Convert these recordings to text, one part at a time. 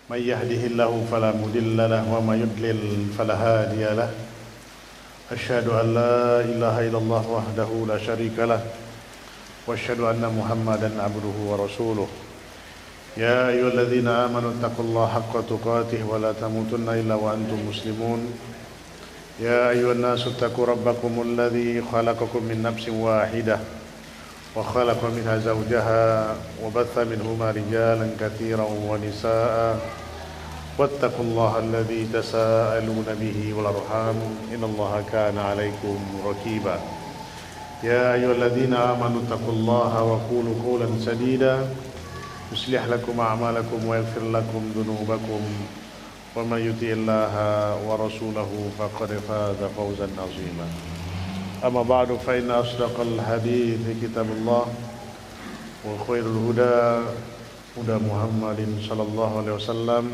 من يهده الله فلا مضل له ومن يضلل فلا هادي له أشهد أن لا إله إلا الله وحده لا شريك له وأشهد أن محمدا عبده ورسوله يا أيها الذين آمنوا اتقوا الله حق تقاته ولا تموتن إلا وأنتم مسلمون يا أيها الناس اتقوا ربكم الذي خلقكم من نفس واحدة وخلق منها زوجها وبث منهما رجالا كثيرا ونساء واتقوا الله الذي تساءلون به والأرحام إن الله كان عليكم رقيبا يا أيها الذين آمنوا اتقوا الله وقولوا قولا سديدا يصلح لكم أعمالكم ويغفر لكم ذنوبكم ومن يطع الله ورسوله فقد فاز فوزا عظيما أما بعد فإن أصدق الحديث كتاب الله وخير الهدى هدى محمد صلى الله عليه وسلم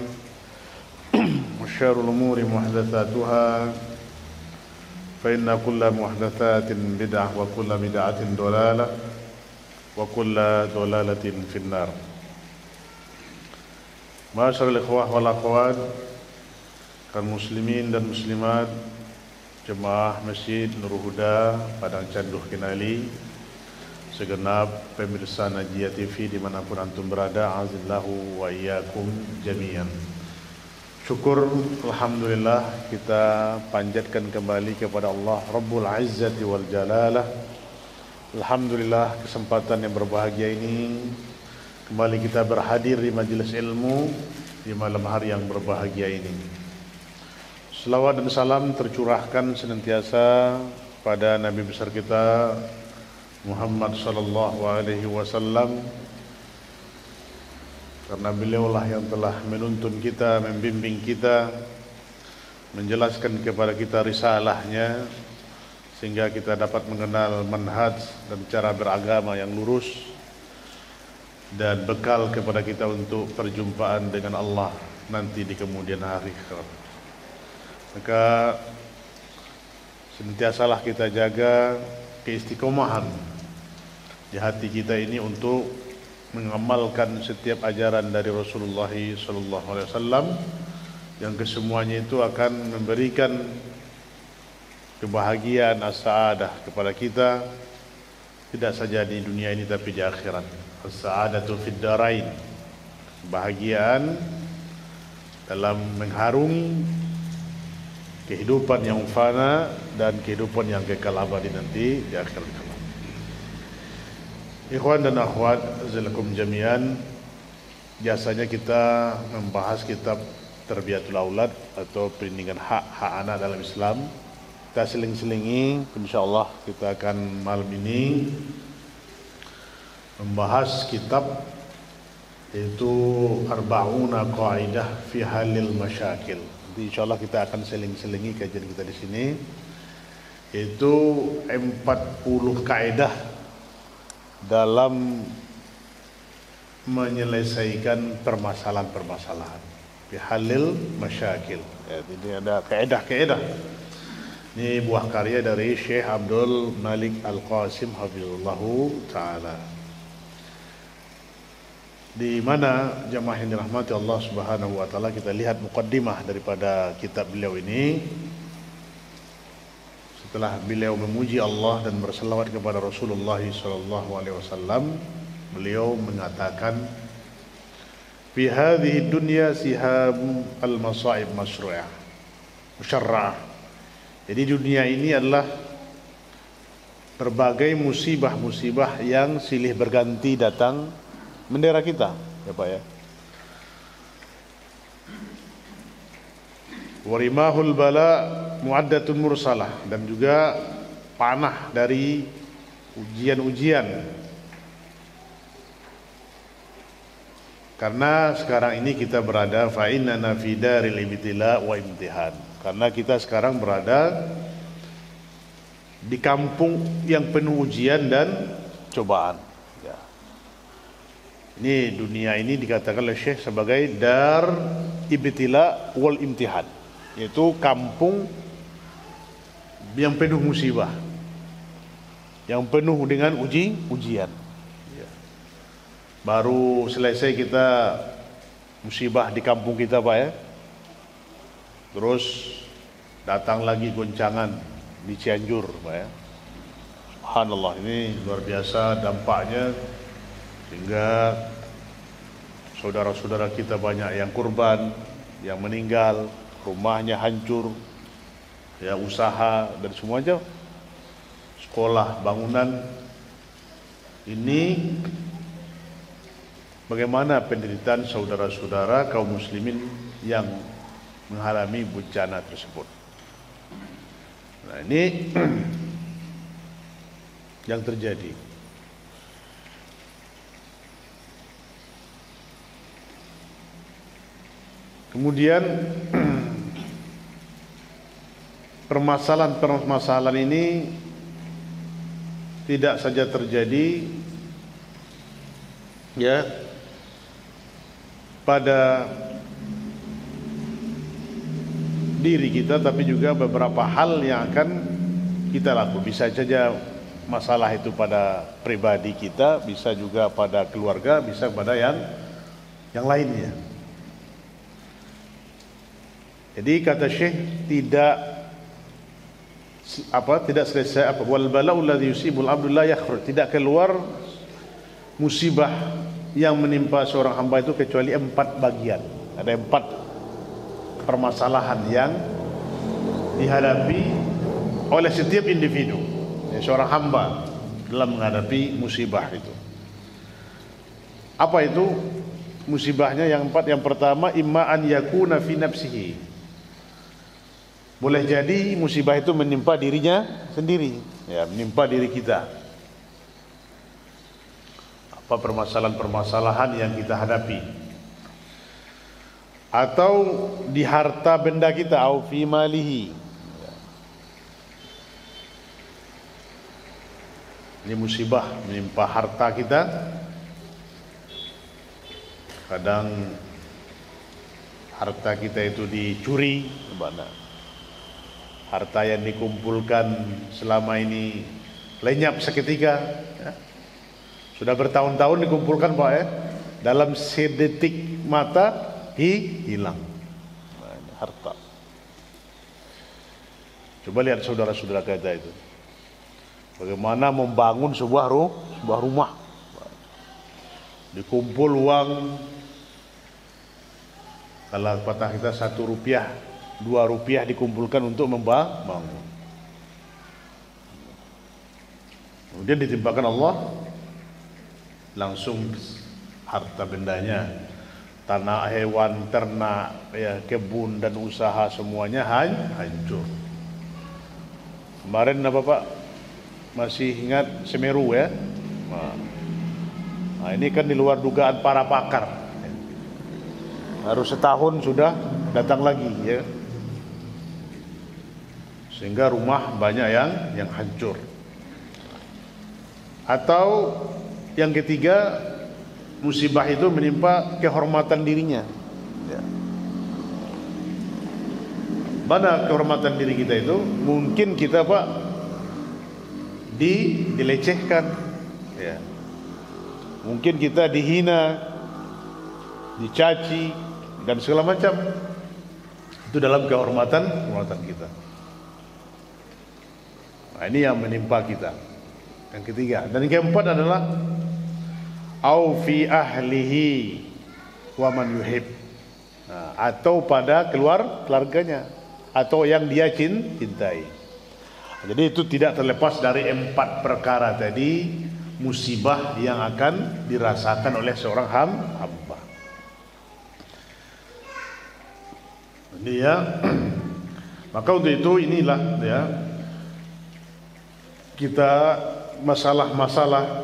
وشر الأمور محدثاتها فإن كل محدثات بدعة وكل بدعة ضلالة وكل ضلالة في النار. Ma'asyiral ikhwah wal akhwat, kaum muslimin dan muslimat, jemaah Masjid Nurul Huda Padang Canduh Kinali, segenap pemirsa Najiyah TV dimanapun antum berada, azillahu wa iyyakum jami'an. Syukur alhamdulillah kita panjatkan kembali kepada Allah Rabbul Izzati wal Jalalah. Alhamdulillah kesempatan yang berbahagia ini kembali kita berhadir di majelis ilmu di malam hari yang berbahagia ini. Selawat dan salam tercurahkan senantiasa pada Nabi besar kita Muhammad sallallahu alaihi wasallam, karena beliaulah yang telah menuntun kita, membimbing kita, menjelaskan kepada kita risalahnya sehingga kita dapat mengenal manhaj dan cara beragama yang lurus dan bekal kepada kita untuk perjumpaan dengan Allah nanti di kemudian hari. Maka senantiasalah kita jaga keistiqomahan di hati kita ini untuk mengamalkan setiap ajaran dari Rasulullah sallallahu alaihi wasallam yang kesemuanya itu akan memberikan kebahagiaan as-saadah kepada kita, tidak saja di dunia ini tapi di akhirat. As-saadatu fid darain, kebahagiaan dalam mengharungi kehidupan yang fana dan kehidupan yang kekal abadi nanti di akhirat kelak. Ikhwan dan akhwat azilakum jami'an, biasanya kita membahas kitab Tarbiyatul Aulad atau perlindungan hak anak dalam Islam. Kita seling-selingi, insyaallah kita akan malam ini membahas kitab yaitu Arba'una Qaidah fi Halil Masyakil. Jadi insyaallah kita akan seling-selingi kajian kita di sini, yaitu 40 kaidah dalam menyelesaikan permasalahan-permasalahan fi Halil Masyakil. Ya, ini ada kaidah-kaidah. Ini buah karya dari Syekh Abdul Malik Al-Qasim hafizallahu taala. Di mana jamaah yang dirahmati Allah Subhanahu wa taala, kita lihat muqaddimah daripada kitab beliau ini. Setelah beliau memuji Allah dan berselawat kepada Rasulullah sallallahu alaihi wasallam, beliau mengatakan, "Fi hadhihi dunya siham al-masa'ib masyru'ah." Musyarra'ah. Jadi dunia ini adalah berbagai musibah-musibah yang silih berganti datang mendera kita, ya Pak ya. Warimahul bala muaddatun mursalah, dan juga panah dari ujian-ujian. Karena sekarang ini kita berada fa inna fi daril ibtila wa imtihan. Karena kita sekarang berada di kampung yang penuh ujian dan cobaan. Ya. Ini dunia ini dikatakan oleh Syekh sebagai dar ibtila wal imtihan, yaitu kampung yang penuh musibah, yang penuh dengan ujian. Ya. Baru selesai kita musibah di kampung kita Pak ya. Terus datang lagi goncangan di Cianjur Pak ya. Subhanallah, ini luar biasa dampaknya, sehingga saudara-saudara kita banyak yang kurban, yang meninggal, rumahnya hancur, ya usaha dan semuanya, sekolah, bangunan. Ini bagaimana penderitaan saudara-saudara kaum muslimin yang mengalami bencana tersebut. Nah, ini yang terjadi. Kemudian permasalahan ini tidak saja terjadi ya pada diri kita, tapi juga beberapa hal yang akan kita lakukan. Bisa saja masalah itu pada pribadi kita, bisa juga pada keluarga, bisa pada yang lainnya. Jadi kata Syekh, tidak selesai wal bala'u alladhi yusibul abdu la yakhruj, tidak keluar musibah yang menimpa seorang hamba itu kecuali 4 bagian. Ada 4 permasalahan yang dihadapi oleh setiap individu, seorang hamba dalam menghadapi musibah itu. Apa itu musibahnya? Yang 4, yang pertama, imma an yakuna fi nafsihi. Boleh jadi musibah itu menimpa dirinya sendiri, ya, menimpa diri kita. Apa permasalahan-permasalahan yang kita hadapi? Atau di harta benda kita, au fi malihi. Ini musibah menimpa harta kita. Kadang harta kita itu dicuri, harta yang dikumpulkan selama ini lenyap seketika, ya. Sudah bertahun-tahun dikumpulkan Pak ya, dalam sedetik mata hilang. Nah, harta. Coba lihat saudara-saudara kita itu, bagaimana membangun sebuah rumah. Dikumpul uang, kalau patah kita 1 rupiah, 2 rupiah dikumpulkan untuk membangun. Kemudian ditimpakan Allah, langsung harta bendanya, tanah, hewan, ternak, ya, kebun dan usaha semuanya hancur. Kemarin apa Pak? Masih ingat Semeru ya? Nah, ini kan di luar dugaan para pakar. Harus setahun sudah datang lagi ya. Sehingga rumah banyak yang hancur. Atau yang ketiga, musibah itu menimpa kehormatan dirinya. Ya. Mana kehormatan diri kita itu? Mungkin kita Pak dilecehkan, ya. Mungkin kita dihina, dicaci dan segala macam. Itu dalam kehormatan kita. Nah, ini yang menimpa kita. Yang ketiga. Dan yang keempat adalah au fi ahlihi wa man yuhib. Nah, atau pada keluarganya, atau yang dia cintai. Jadi itu tidak terlepas dari 4 perkara tadi, musibah yang akan dirasakan oleh seorang hamba. Ini ya. Maka untuk itu inilah ya, kita masalah-masalah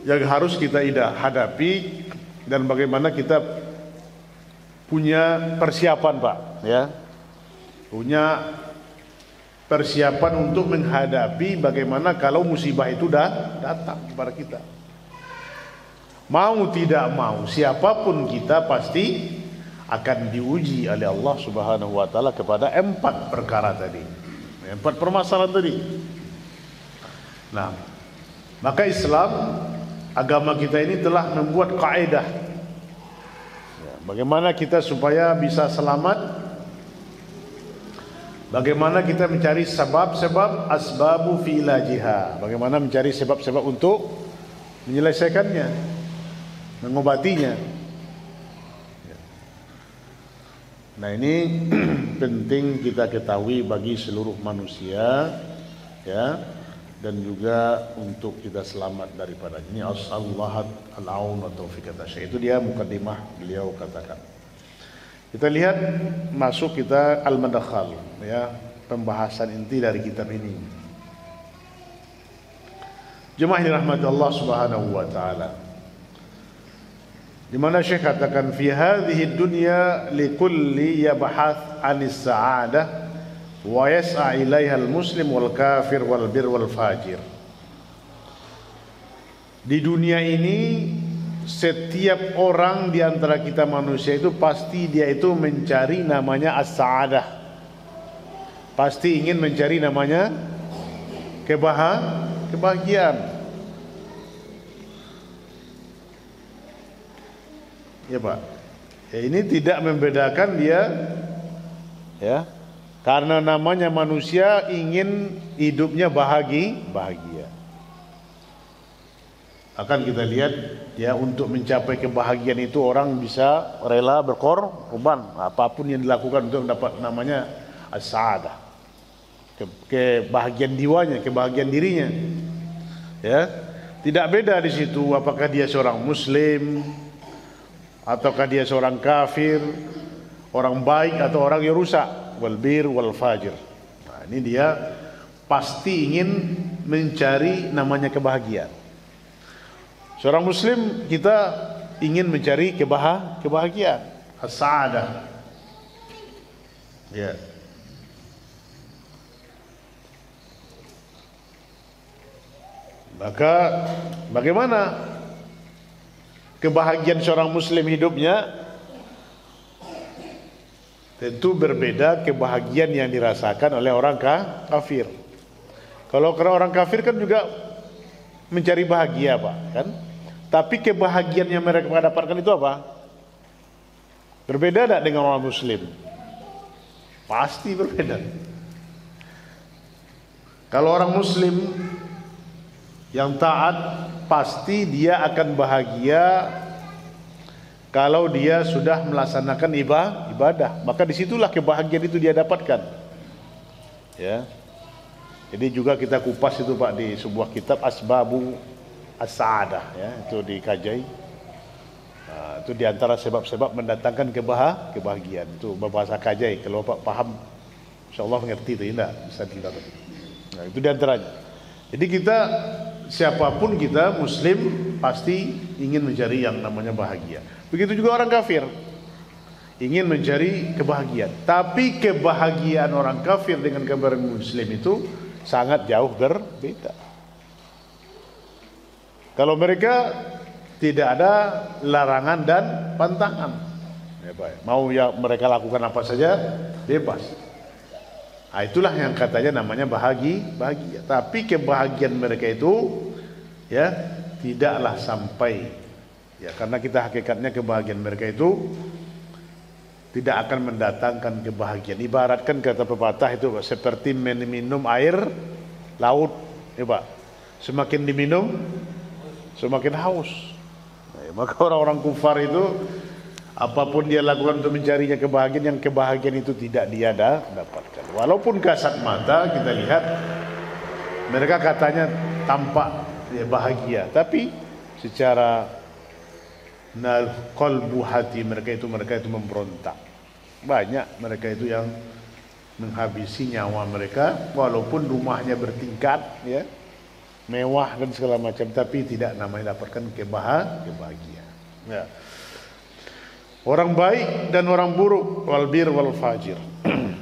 yang harus kita hadapi, dan bagaimana kita punya persiapan Pak ya. Punya persiapan untuk menghadapi bagaimana kalau musibah itu datang kepada kita. Mau tidak mau, siapapun kita pasti akan diuji oleh Allah Subhanahu wa taala kepada 4 perkara tadi. 4 permasalahan tadi. Nah, maka Islam, agama kita ini telah membuat kaidah, Ya, bagaimana kita supaya bisa selamat? Bagaimana kita mencari sebab-sebab asbabu fi ilajiha? Bagaimana mencari sebab-sebab untuk menyelesaikannya, mengobatinya? Nah, ini penting kita ketahui bagi seluruh manusia, ya, dan juga untuk kita selamat daripada ini. As-sallallahu al-aun wa taufiq kata Syekh. Itu dia mukadimah beliau katakan. Kita lihat masuk kita al-madkhal, ya, pembahasan inti dari kitab ini. Jemaah dirahmati Allah Subhanahu wa taala. Di mana Syekh katakan fi hadhihi dunya likulli yabhath 'anis sa'adah wa yas'a ilaiha al-muslim wal kafir wal bir wal fajir. Di dunia ini setiap orang di antara kita manusia itu pasti dia itu mencari namanya as-sa'adah. Pasti ingin mencari namanya kebahagiaan. Ya Pak, ya, ini tidak membedakan dia, ya, karena namanya manusia ingin hidupnya bahagia. Akan kita lihat, ya, untuk mencapai kebahagiaan itu orang bisa rela berkorban apapun yang dilakukan untuk mendapat namanya as-sa'adah, kebahagiaan jiwanya, kebahagiaan dirinya. Ya, tidak beda di situ apakah dia seorang muslim ataukah dia seorang kafir, orang baik atau orang yang rusak, wal bir wal fajir. Nah, ini dia pasti ingin mencari namanya kebahagiaan. Seorang muslim kita ingin mencari kebahagiaan, as-sa'adah. Ya. Maka bagaimana kebahagiaan seorang muslim hidupnya? Tentu berbeda kebahagiaan yang dirasakan oleh orang kafir. Kalau karena orang kafir kan juga mencari bahagia, Pak, kan? Tapi kebahagiaan yang mereka dapatkan itu apa? Berbeda tidak dengan orang muslim? Pasti berbeda. Kalau orang muslim yang taat, pasti dia akan bahagia kalau dia sudah melaksanakan ibadah. Maka disitulah kebahagiaan itu dia dapatkan. Ya. Jadi juga kita kupas itu Pak di sebuah kitab Asbabu As-Sa'adah, ya, itu dikajai. Nah, itu diantara sebab-sebab mendatangkan kebahagiaan. Itu bahasa kajai. Kalau Pak paham, insyaallah mengerti itu, tidak bisa dilakukan. Nah, itu diantaranya. Jadi kita, siapapun kita muslim pasti ingin mencari yang namanya bahagia. Begitu juga orang kafir ingin mencari kebahagiaan. Tapi kebahagiaan orang kafir dengan kebahagiaan muslim itu sangat jauh berbeda. Kalau mereka tidak ada larangan dan pantangan, ya, Pak, mau ya mereka lakukan apa saja bebas. Nah, itulah yang katanya namanya bahagia. Tapi kebahagiaan mereka itu, ya, tidaklah sampai, ya, karena kita hakikatnya kebahagiaan mereka itu tidak akan mendatangkan kebahagiaan. Ibaratkan kata pepatah itu seperti minum air laut, ya Pak. Semakin diminum semakin haus. Nah, maka orang-orang kufar itu apapun dia lakukan untuk mencarinya kebahagiaan, yang kebahagiaan itu tidak dia dapatkan. Walaupun kasat mata kita lihat mereka katanya tampak, ya, bahagia, tapi secara qalbu hati mereka itu memberontak. Banyak mereka itu yang menghabisi nyawa mereka walaupun rumahnya bertingkat, ya, mewah dan segala macam, tapi tidak namanya dapatkan kebahagiaan. Ya. Orang baik dan orang buruk, wal bir wal fajir,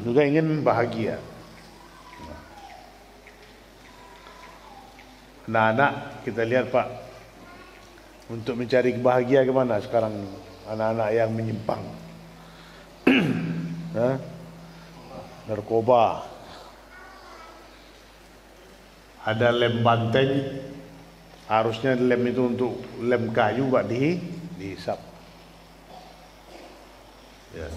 juga ingin bahagia. Anak-anak kita lihat Pak, untuk mencari bahagia kemana sekarang anak-anak yang menyimpang, narkoba, ada lem banteng, harusnya lem itu untuk lem kayu Pak dihisap. Ya.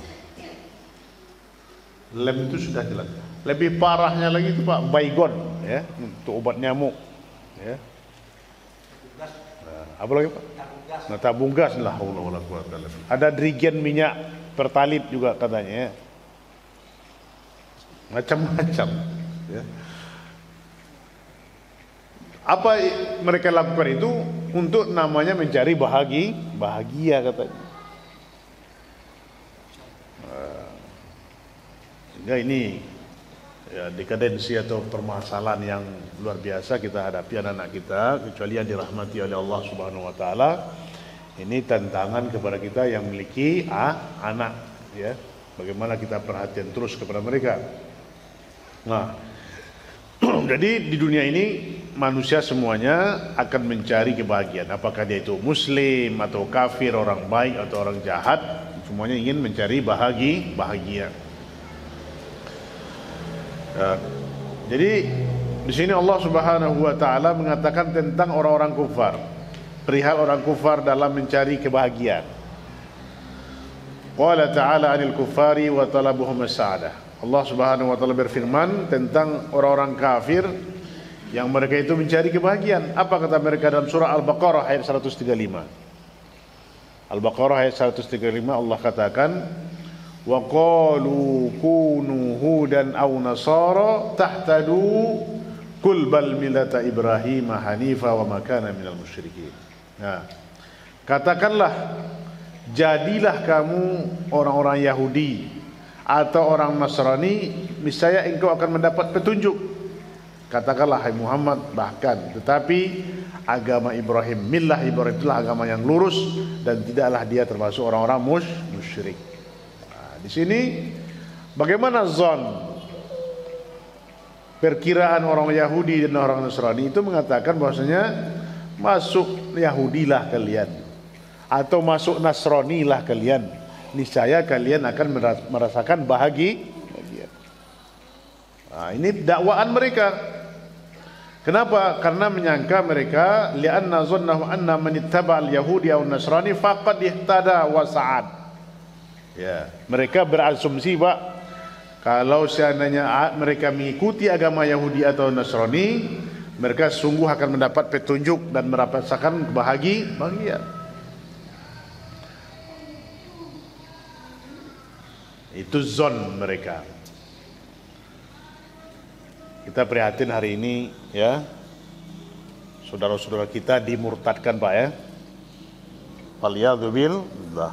Lem itu sudah jelas. Lebih parahnya lagi itu Pak, baygon, ya, untuk obat nyamuk. Ya. Nah, apa lagi Pak? Nah, tabung gas lah. Ada dirigen minyak pertalit juga katanya. Ya. Macam-macam. Ya. Apa mereka lakukan itu untuk namanya mencari bahagia katanya. Sehingga ini ya, dekadensi atau permasalahan yang luar biasa kita hadapi anak-anak kita, kecuali yang dirahmati oleh Allah Subhanahu wa taala. Ini tantangan kepada kita yang memiliki anak, ya. Bagaimana kita perhatian terus kepada mereka. Nah, jadi di dunia ini manusia semuanya akan mencari kebahagiaan. Apakah dia itu muslim atau kafir, orang baik atau orang jahat, semuanya ingin mencari bahagia. Jadi di sini Allah Subhanahu wa taala mengatakan tentang orang-orang kufar, perihal orang kufar dalam mencari kebahagiaan. Qala ta'ala 'anil kuffari wa talabuhum as-sa'adah. Allah Subhanahu wa taala berfirman tentang orang-orang kafir yang mereka itu mencari kebahagiaan. Apa kata mereka dalam surah Al-Baqarah ayat 135? Al-Baqarah ayat 135 Allah katakan, wa qalu kunu hudan aw nasara tahtadu qul bal millata Ibrahim hanifa wa ma kana minal musyrikin. Nah, katakanlah, jadilah kamu orang-orang Yahudi atau orang Nasrani, niscaya engkau akan mendapat petunjuk. Katakanlah hai Muhammad, bahkan tetapi agama Ibrahim, millah Ibrahim itulah agama yang lurus dan tidaklah dia termasuk orang-orang musyrik. Nah, di sini bagaimana zon, perkiraan orang Yahudi dan orang Nasrani itu mengatakan bahwasanya masuk Yahudilah kalian atau masuk Nasranilah kalian, niscaya kalian akan merasakan bahagia. Nah, ini dakwaan mereka. Kenapa? Karena menyangka mereka li'anna zannahu anna man ittaba'al yahudi aw nasrani faqad ihtada wa sa'ad. Ya, mereka berasumsi Pak, kalau seandainya mereka mengikuti agama Yahudi atau Nasrani, mereka sungguh akan mendapat petunjuk dan merasakan bahagia. Itu zon mereka. Kita prihatin hari ini, ya, saudara-saudara kita dimurtadkan Pak, ya. Waliyadzubillah,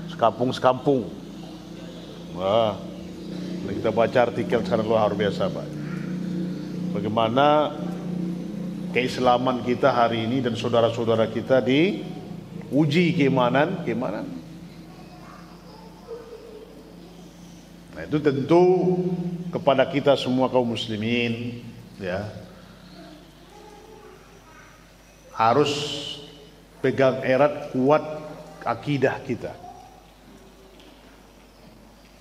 sekampung. Wah, kita baca artikel sekarang luar biasa Pak. Bagaimana keislaman kita hari ini dan saudara-saudara kita diuji keimanan. Nah, itu tentu kepada kita semua kaum muslimin, ya, harus pegang erat kuat akidah kita.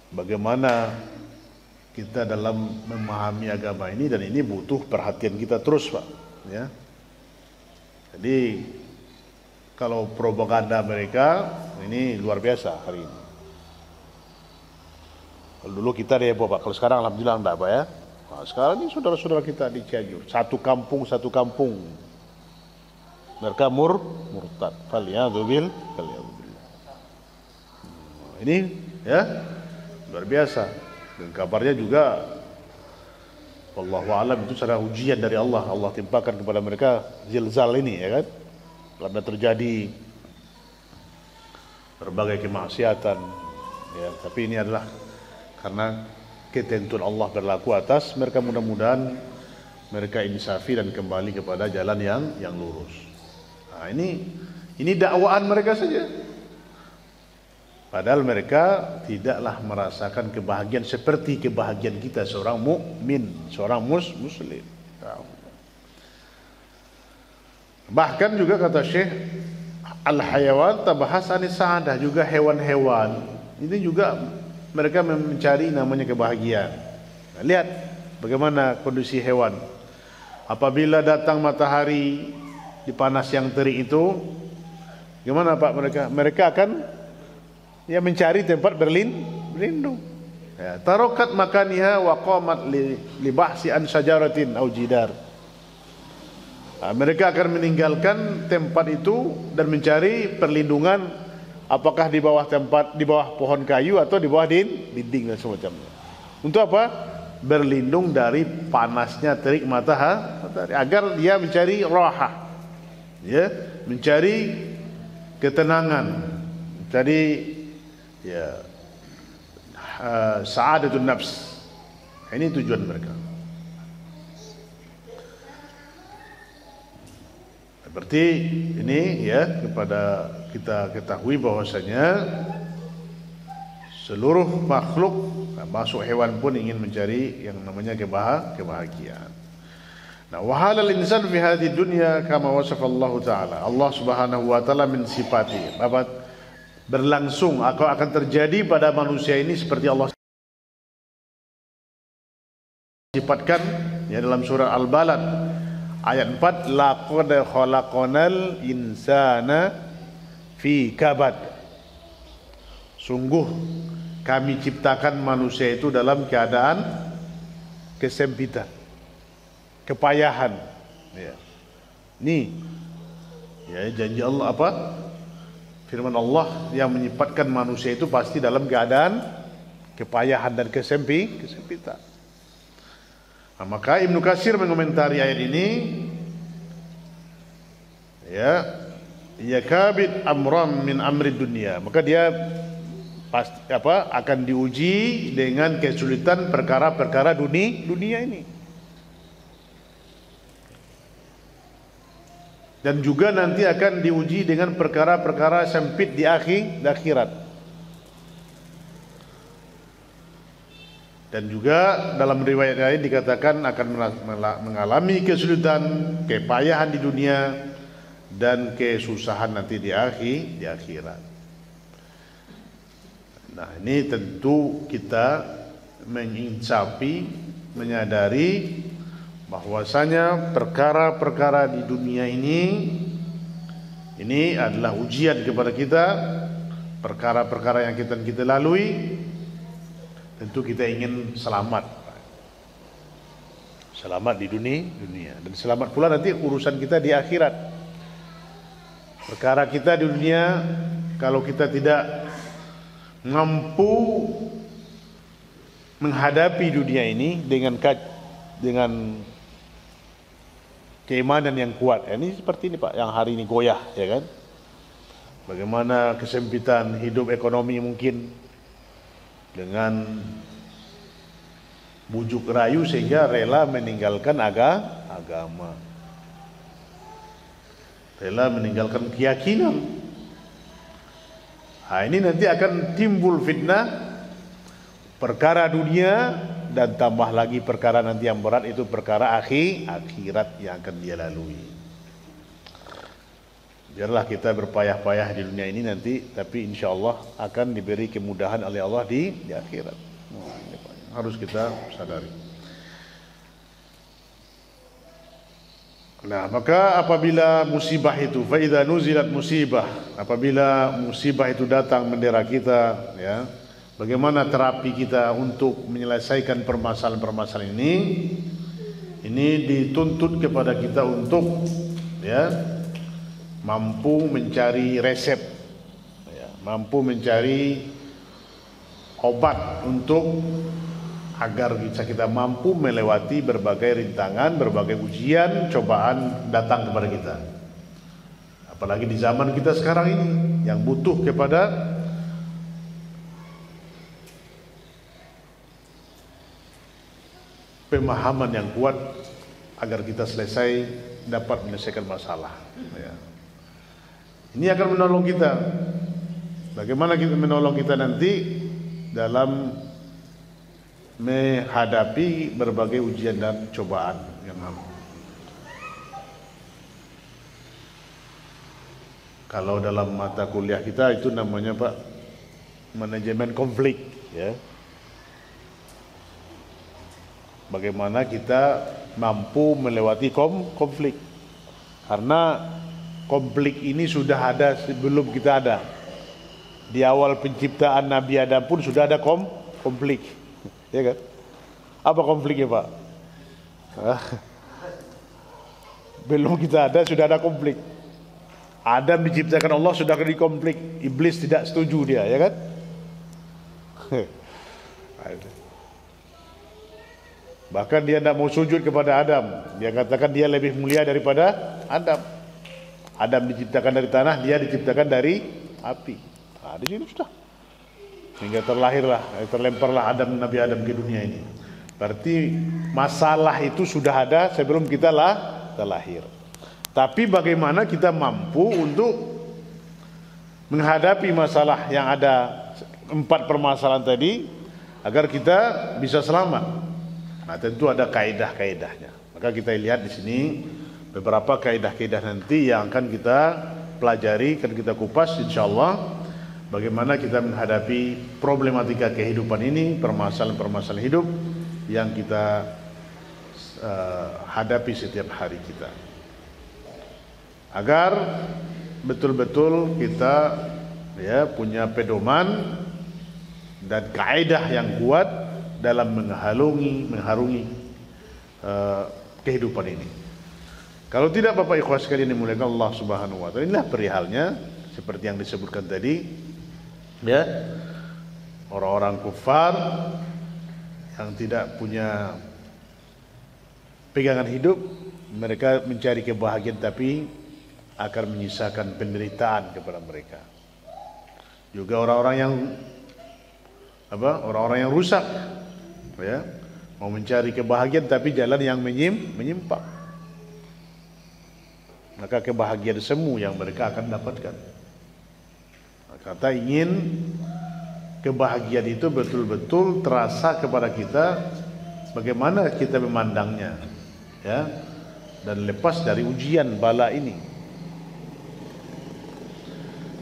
Bagaimana kita dalam memahami agama ini, dan ini butuh perhatian kita terus Pak, ya. Jadi kalau propaganda mereka ini luar biasa hari ini. Kalau dulu kita heboh Pak, kalau sekarang alhamdulillah enggak Pak, ya. Nah, sekarang ini saudara-saudara kita di Cianjur, satu kampung mereka murtad. Faliyadzubillah. Ini, ya, luar biasa. Dan kabarnya juga wallahu a'lam itu secara ujian dari Allah. Allah timpakan kepada mereka zilzal ini, ya kan, karena terjadi berbagai kemaksiatan, ya. Tapi ini adalah karena ketentuan Allah berlaku atas mereka. Mudah-mudahan mereka insafi dan kembali kepada jalan yang lurus. Nah, ini dakwaan mereka saja. Padahal mereka tidaklah merasakan kebahagiaan seperti kebahagiaan kita seorang mukmin, seorang muslim. Bahkan juga kata Syekh, al-hayawan tabahas anis sa'adah, juga hewan-hewan ini juga mereka mencari namanya kebahagiaan. Nah, lihat bagaimana kondisi hewan. Apabila datang matahari di panas yang terik itu, gimana Pak mereka? Mereka akan Ya, mencari tempat berlindung. Ya, tarokat makaniha wa qamat li bahsi an syajaratin au jidar. Nah, mereka akan meninggalkan tempat itu dan mencari perlindungan, apakah di bawah pohon kayu atau di bawah dinding dan semacamnya. Untuk apa? Berlindung dari panasnya terik matahari, agar dia mencari raha, ya, mencari ketenangan, mencari ya sa'adatun nafs. Ini tujuan mereka. Berarti ini ya, kepada kita ketahui bahwasanya seluruh makhluk, masuk hewan pun ingin mencari yang namanya kebahagiaan. Nah, wa halal insan fi hadhihi dunya kama wasafa Allah taala. Allah Subhanahu wa taala mensifati apa berlangsung atau akan terjadi pada manusia ini seperti Allah sifatkan ya dalam surah Al-Balad ayat 4, laqad khalaqanal insana fi kabad. Sungguh kami ciptakan manusia itu dalam keadaan kesempitan, kepayahan. Ya. Nih, ya janji Allah apa? Firman Allah yang menyifatkan manusia itu pasti dalam keadaan kepayahan dan kesempitan. Nah, maka Ibnu Katsir mengomentari ayat ini, ya kabid amram min amri dunia. Maka dia pasti akan diuji dengan kesulitan perkara-perkara dunia ini. Dan juga nanti akan diuji dengan perkara-perkara sempit di akhirat. Dan juga dalam riwayat lain dikatakan akan mengalami kesulitan, kepayahan di dunia dan kesusahan nanti di akhirat. Nah, ini tentu kita menginsapi, menyadari bahwasanya perkara-perkara di dunia ini adalah ujian kepada kita. Perkara-perkara yang kita lalui, tentu kita ingin selamat di dunia dan selamat pula nanti urusan kita di akhirat. Perkara kita di dunia, kalau kita tidak mampu menghadapi dunia ini dengan keimanan yang kuat, ini seperti ini Pak, yang hari ini goyah, ya kan? Bagaimana kesempitan hidup ekonomi mungkin, dengan bujuk rayu sehingga rela meninggalkan agama, rela meninggalkan keyakinan. Nah, ini nanti akan timbul fitnah perkara dunia, dan tambah lagi perkara nanti yang berat itu perkara akhirat yang akan dia lalui. Biarlah kita berpayah-payah di dunia ini nanti, tapi insya Allah akan diberi kemudahan oleh Allah di akhirat. Harus kita sadari. Nah, maka apabila musibah itu, fa idza nuzilat musibah, apabila musibah itu datang mendera kita, ya, bagaimana terapi kita untuk menyelesaikan permasalahan-permasalahan ini dituntut kepada kita untuk ya mampu mencari resep, ya, mampu mencari obat untuk agar kita mampu melewati berbagai rintangan, berbagai ujian, cobaan datang kepada kita. Apalagi di zaman kita sekarang ini yang butuh kepada pemahaman yang kuat agar kita dapat menyelesaikan masalah. Ya. Ini akan menolong kita. Bagaimana kita menolong kita nanti dalam menghadapi berbagai ujian dan cobaan yang ada. Kalau dalam mata kuliah kita itu namanya Pak manajemen konflik, ya. Bagaimana kita mampu melewati konflik, karena konflik ini sudah ada sebelum kita ada. Di awal penciptaan Nabi Adam pun sudah ada konflik, ya kan? Apa konfliknya, Pak? Belum kita ada sudah ada konflik. Adam diciptakan Allah sudah ada konflik. Iblis tidak setuju dia, ya kan? Bahkan dia tidak mau sujud kepada Adam. Dia katakan dia lebih mulia daripada Adam. Adam diciptakan dari tanah, dia diciptakan dari api. Nah, di sini sudah. Hingga terlemparlah Nabi Adam ke dunia ini. Berarti masalah itu sudah ada sebelum kita lahir. Tapi bagaimana kita mampu untuk menghadapi masalah yang ada 4 permasalahan tadi agar kita bisa selamat. Nah, tentu ada kaidah-kaidahnya. Maka kita lihat di sini beberapa kaidah-kaidah nanti yang akan kita pelajari, akan kita kupas insyaallah bagaimana kita menghadapi problematika kehidupan ini, permasalahan-permasalahan hidup yang kita hadapi setiap hari kita. Agar betul-betul kita punya pedoman dan kaidah yang kuat dalam mengharungi kehidupan ini. Kalau tidak, Bapak Ikhwas sekalian dimuliakan Allah Subhanahu wa taala, inilah perihalnya seperti yang disebutkan tadi, ya. Orang-orang kufar yang tidak punya pegangan hidup, mereka mencari kebahagiaan tapi akan menyisakan penderitaan kepada mereka. Juga orang-orang yang rusak, ya, mau mencari kebahagiaan tapi jalan yang menyimpang, maka kebahagiaan semu yang mereka akan dapatkan. Kata ingin kebahagiaan itu betul-betul terasa kepada kita, bagaimana kita memandangnya, ya, dan lepas dari ujian bala ini.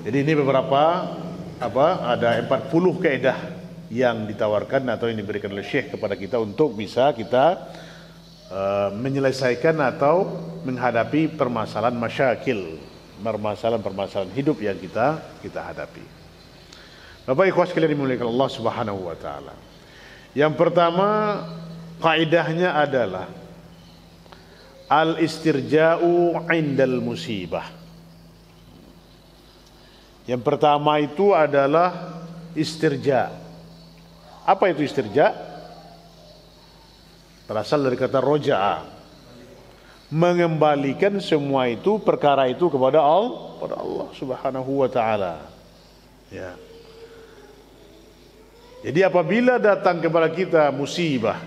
Jadi ini beberapa ada 40 kaidah yang ditawarkan atau yang diberikan oleh Syekh kepada kita untuk bisa kita menyelesaikan atau menghadapi permasalahan permasalahan hidup yang kita hadapi. Bapak Ikhwas sekalian dimuliakan Allah Subhanahu wa taala. Yang pertama kaidahnya adalah al-istirja'u 'indal musibah. Yang pertama itu adalah istirja. Apa itu istirja? Berasal dari kata roja'a, mengembalikan semua itu, perkara itu kepada Allah Subhanahu wa taala. Ya. Jadi apabila datang kepada kita musibah,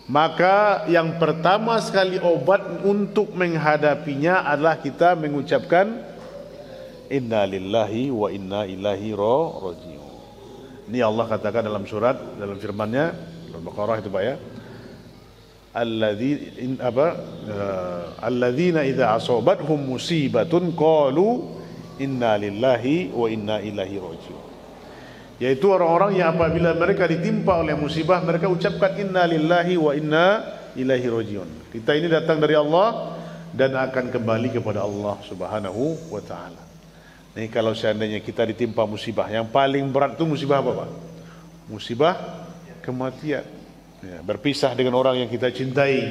maka yang pertama sekali obat untuk menghadapinya adalah kita mengucapkan inna lillahi wa inna ilaihi raji'un. Ini Allah katakan dalam firman-Nya Al-Baqarah itu, Pak, ya. Alladzina idza asabathum musibatun qalu inna lillahi wa inna ilaihi raji'un. Yaitu orang-orang yang apabila mereka ditimpa oleh musibah, mereka ucapkan inna lillahi wa inna ilaihi raji'un. Kita ini datang dari Allah dan akan kembali kepada Allah Subhanahu wa taala. Nih, kalau seandainya kita ditimpa musibah, yang paling berat itu musibah apa, Pak? Musibah kematian. Ya, berpisah dengan orang yang kita cintai,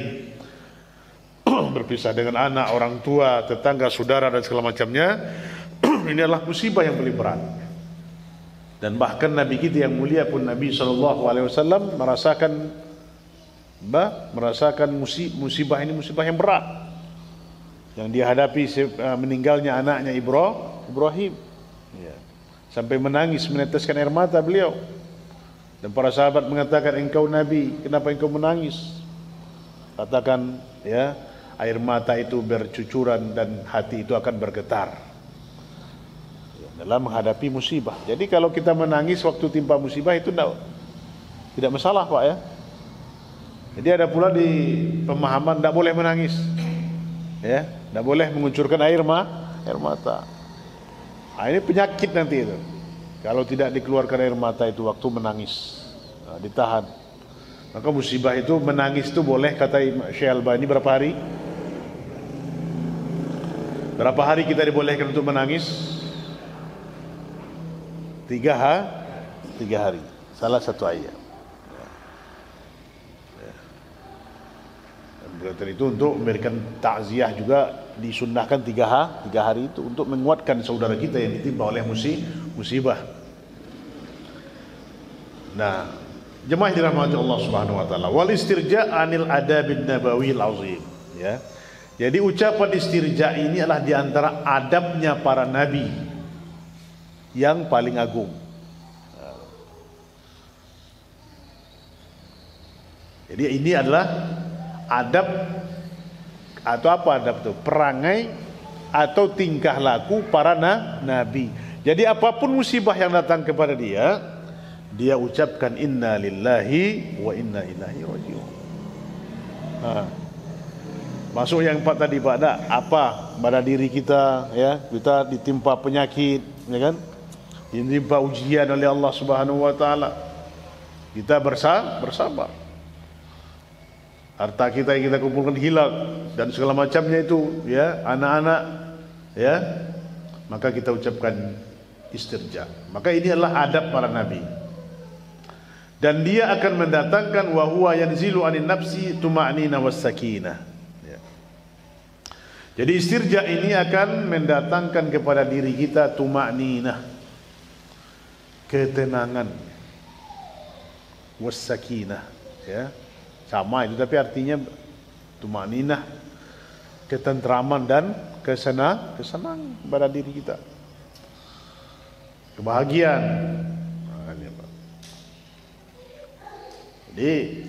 berpisah dengan anak, orang tua, tetangga, saudara dan segala macamnya. Ini adalah musibah yang paling berat. Dan bahkan Nabi kita yang mulia pun, Nabi SAW merasakan musibah ini musibah yang berat yang dihadapi meninggalnya anaknya Ibrahim, ya. Sampai menangis, meneteskan air mata beliau. Dan para sahabat mengatakan, engkau Nabi, kenapa engkau menangis? Katakan, ya, air mata itu bercucuran dan hati itu akan bergetar, ya, dalam menghadapi musibah. Jadi kalau kita menangis waktu timpa musibah itu tidak masalah, Pak, ya. Jadi ada pula di pemahaman tidak boleh menangis, ya, tidak boleh mengucurkan air mata. Nah, ini penyakit nanti itu. Kalau tidak dikeluarkan air mata itu waktu menangis, nah, ditahan. Maka musibah itu menangis itu boleh, kata Syekh Al-Albani, berapa hari? Berapa hari kita dibolehkan untuk menangis? 3 hari. Salah satu ayat. Berarti itu untuk memberikan takziah juga disunnahkan 3 hari itu untuk menguatkan saudara kita yang ditimpa oleh musibah. Nah, jemaah yang dirahmati Allah Subhanahu wa taala, wal istirja' anil adabin nabawil azim, ya. Jadi ucapan istirja' ini adalah di antara adabnya para nabi yang paling agung. Jadi ini adalah adab atau apa adab itu? Perangai atau tingkah laku para nabi. Jadi apapun musibah yang datang kepada dia, dia ucapkan inna lillahi wa inna ilaihi raji'un. Masuk yang 4 tadi Pak, apa pada diri kita, ya, kita ditimpa penyakit, ya kan? Ditimpa ujian oleh Allah Subhanahu wa taala. Kita bersabar. Harta kita yang kita kumpulkan hilang dan segala macamnya itu, ya, anak-anak, ya, maka kita ucapkan istirja. Maka ini adalah adab para nabi. Dan dia akan mendatangkan wa huwa yanzilu anin nafsi tuma'nina was sakinah. Ya. Jadi istirja ini akan mendatangkan kepada diri kita tuma'nina, ketenangan, was sakinah, ya. Sama itu, tapi artinya tumaninah, ketentraman dan kesenangan pada diri kita, kebahagiaan. Jadi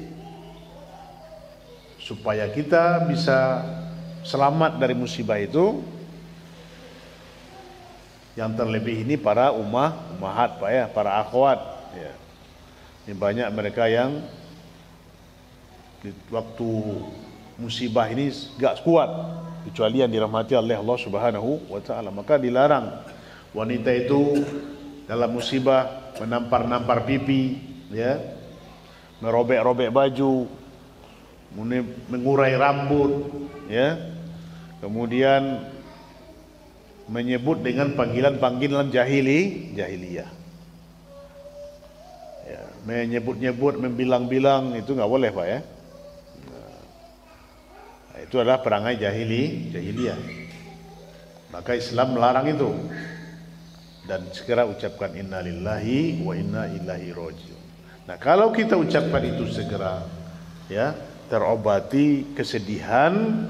supaya kita bisa selamat dari musibah itu, yang terlebih ini para ummahat Pak, ya, para akhwat, ya. Ini banyak mereka yang di waktu musibah ini gak kuat, kecuali yang dirahmati oleh Allah Subhanahu wa taala. Maka dilarang wanita itu dalam musibah menampar-nampar pipi, ya, merobek-robek baju, mengurai rambut, ya, kemudian menyebut dengan panggilan-panggilan jahiliyah, ya, menyebut-nyebut, membilang-bilang, itu nggak boleh Pak, ya. Itu adalah perangai jahiliyah. Maka Islam melarang itu. Dan segera ucapkan inna lillahi wa inna ilaihi raji'un. Nah, kalau kita ucapkan itu segera, ya, terobati kesedihan,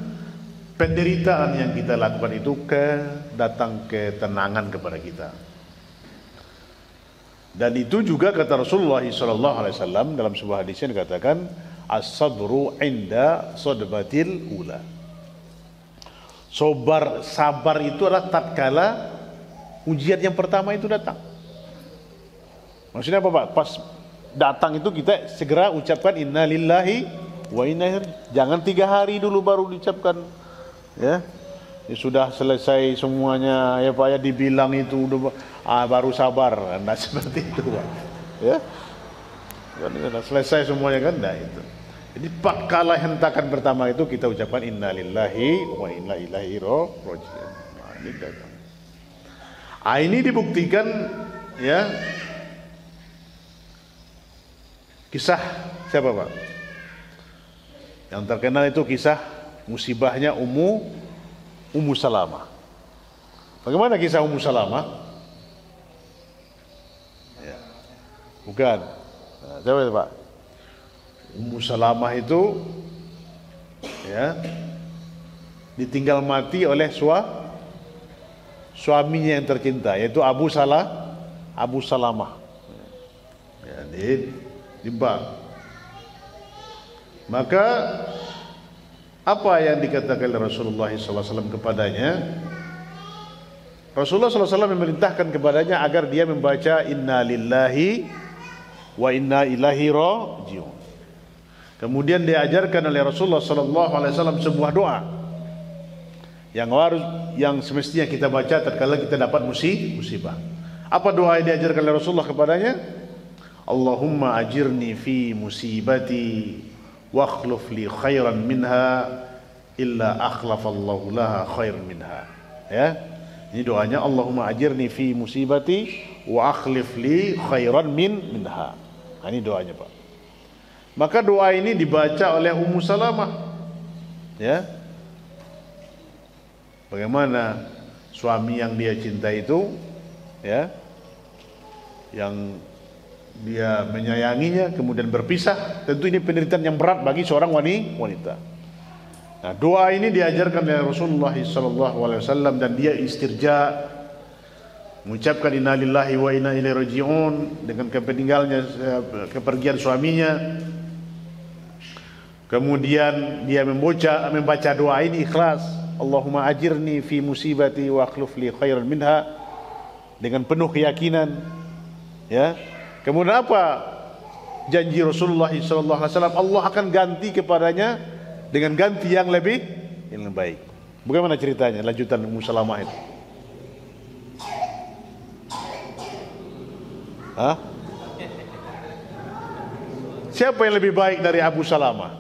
penderitaan yang kita lakukan itu datang ketenangan kepada kita. Dan itu juga kata Rasulullah SAW dalam sebuah hadis yang dikatakan as-sabru inda sodbatil ula. Sabar itu adalah tatkala ujian yang pertama itu datang. Maksudnya apa Pak? Pas datang itu kita segera ucapkan inna lillahi wa inna ilaihi. Jangan 3 hari dulu baru diucapkan, ya. Ya sudah selesai semuanya, ya Pak, ya, dibilang itu udah baru sabar. Nah, seperti itu Pak, ya. Kan sudah selesai semuanya kan, nah itu. Jadi kala hentakan pertama itu kita ucapkan inna lillahi wa inna ilaihi raji'un. Nah, ini datang. Ini dibuktikan, ya, kisah siapa Pak? Yang terkenal itu kisah musibahnya Ummu Salamah. Bagaimana kisah Ummu Salamah? Ya. Bukan. Nah, coba Pak. Ummu Salamah itu, ya, ditinggal mati oleh suaminya yang tercinta, yaitu Abu Salamah. Ya, dibang. Maka apa yang dikatakan oleh Rasulullah SAW kepadanya? Rasulullah SAW memerintahkan kepadanya agar dia membaca inna lillahi wa inna ilaihi raji'un. Kemudian diajarkan oleh Rasulullah SAW sebuah doa yang semestinya kita baca tatkala kita dapat musibah. Apa doa yang diajarkan oleh Rasulullah kepadanya? Allahumma ajirni fi musibati wa akhluf li khairan minha illa akhlafallahu laha khairan minha. Ya. Ini doanya, Allahumma ajirni fi musibati wa akhlif li khairan minha. Nah, ini doanya, Pak. Maka doa ini dibaca oleh Ummu Salamah. Ya. Bagaimana suami yang dia cintai itu, ya, yang dia menyayanginya kemudian berpisah, tentu ini penderitaan yang berat bagi seorang wanita. Nah, doa ini diajarkan oleh Rasulullah SAW dan dia istirja, mengucapkan inna lillahi wa inna ilaihi raji'un dengan kepergian suaminya. Kemudian dia membaca doa ini ikhlas, Allahumma ajirni fi musibati wa akhlif li khairan minha, dengan penuh keyakinan. Ya. Kemudian apa janji Rasulullah SAW? Allah akan ganti kepadanya dengan ganti yang lebih baik. Bagaimana ceritanya? Lanjutan Ummu Salamah itu. Hah? Siapa yang lebih baik dari Abu Salamah?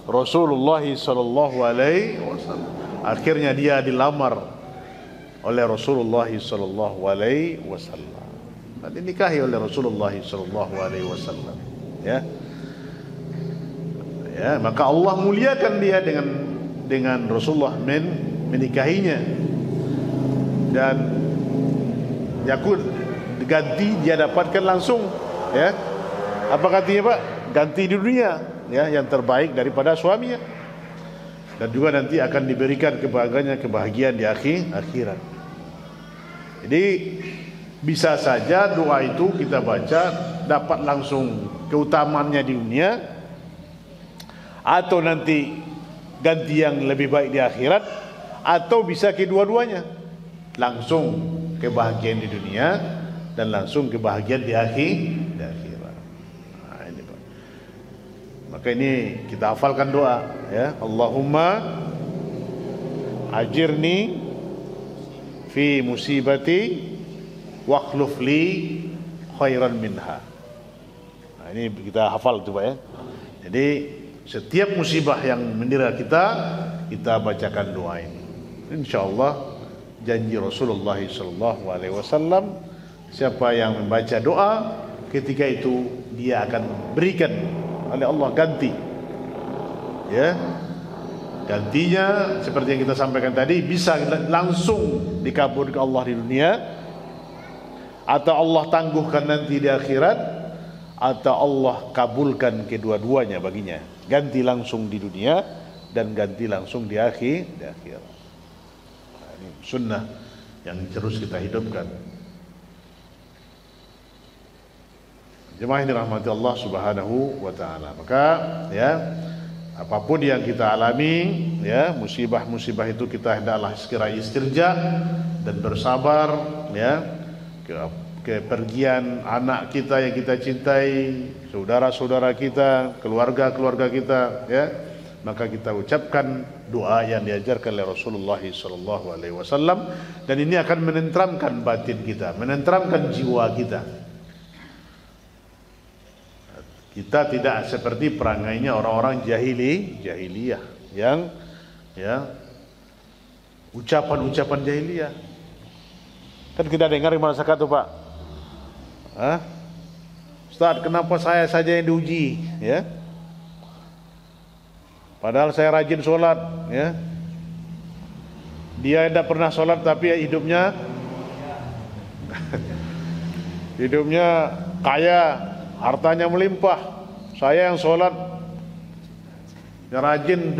Rasulullah sallallahu alaihi wasallam. Akhirnya dia dilamar oleh Rasulullah sallallahu alaihi wasallam. Dan dinikahi oleh Rasulullah sallallahu alaihi wasallam. Ya. Ya, maka Allah muliakan dia dengan Rasulullah menikahinya, dan yakut ganti dia dapatkan langsung, ya. Apa gantinya, Pak? Ganti di dunia, ya, yang terbaik daripada suaminya, dan juga nanti akan diberikan kebahagiaan di akhirat. Jadi bisa saja doa itu kita baca dapat langsung keutamaannya di dunia, atau nanti ganti yang lebih baik di akhirat, atau bisa kedua-duanya, langsung kebahagiaan di dunia dan langsung kebahagiaan di akhirat. Nah, ini, Pak. Maka ini kita hafalkan doa, ya, Allahumma ajirni fi musibati wa akhlif li khairan minha. Nah, ini kita hafal itu, Pak, ya. Jadi setiap musibah yang menimpa kita bacakan doa ini. Insyaallah janji Rasulullah SAW, siapa yang membaca doa ketika itu dia akan berikan oleh Allah ganti. Ya. Gantinya seperti yang kita sampaikan tadi, bisa langsung dikabulkan Allah di dunia, atau Allah tangguhkan nanti di akhirat, atau Allah kabulkan kedua-duanya baginya, ganti langsung di dunia dan ganti langsung di akhirat. Nah, ini sunnah yang terus kita hidupkan. Jemaah yang dirahmati Allah Subhanahu wa taala. Maka, ya, apapun yang kita alami, ya, musibah-musibah itu kita hendaklah segera istirja dan bersabar, ya. Kepergian anak kita yang kita cintai, saudara-saudara kita, keluarga-keluarga kita, ya, maka kita ucapkan doa yang diajarkan oleh Rasulullah SAW, dan ini akan menenteramkan batin kita, menenteramkan jiwa kita. Kita tidak seperti perangainya orang-orang jahiliyah yang, ya, ucapan-ucapan jahiliyah. Kan kita dengar di masyarakat itu, Pak. Ustaz, kenapa saya saja yang diuji, ya? Padahal saya rajin sholat, ya. Dia tidak pernah sholat tapi hidupnya kaya, hartanya melimpah. Saya yang sholat, yang rajin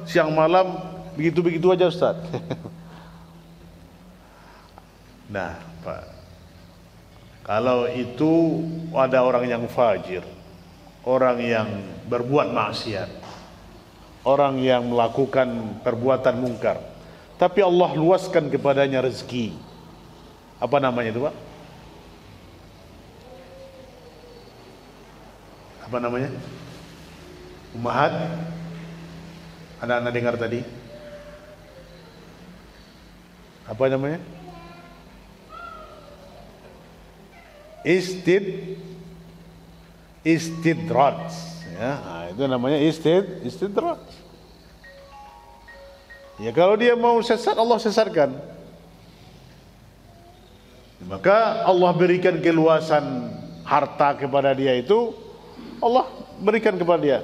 siang malam begitu-begitu aja, Ustaz. Nah, Pak, kalau itu ada orang yang fajir, orang yang berbuat maksiat, orang yang melakukan perbuatan mungkar, tapi Allah luaskan kepadanya rezeki. Apa namanya itu, Pak? Apa namanya? Ummahat? Anak-anak dengar tadi? Apa namanya? Istidraj, ya, nah, itu namanya istidraj. Ya kalau dia mau sesat, Allah sesatkan. Maka Allah berikan keluasan harta kepada dia itu, Allah berikan kepada dia.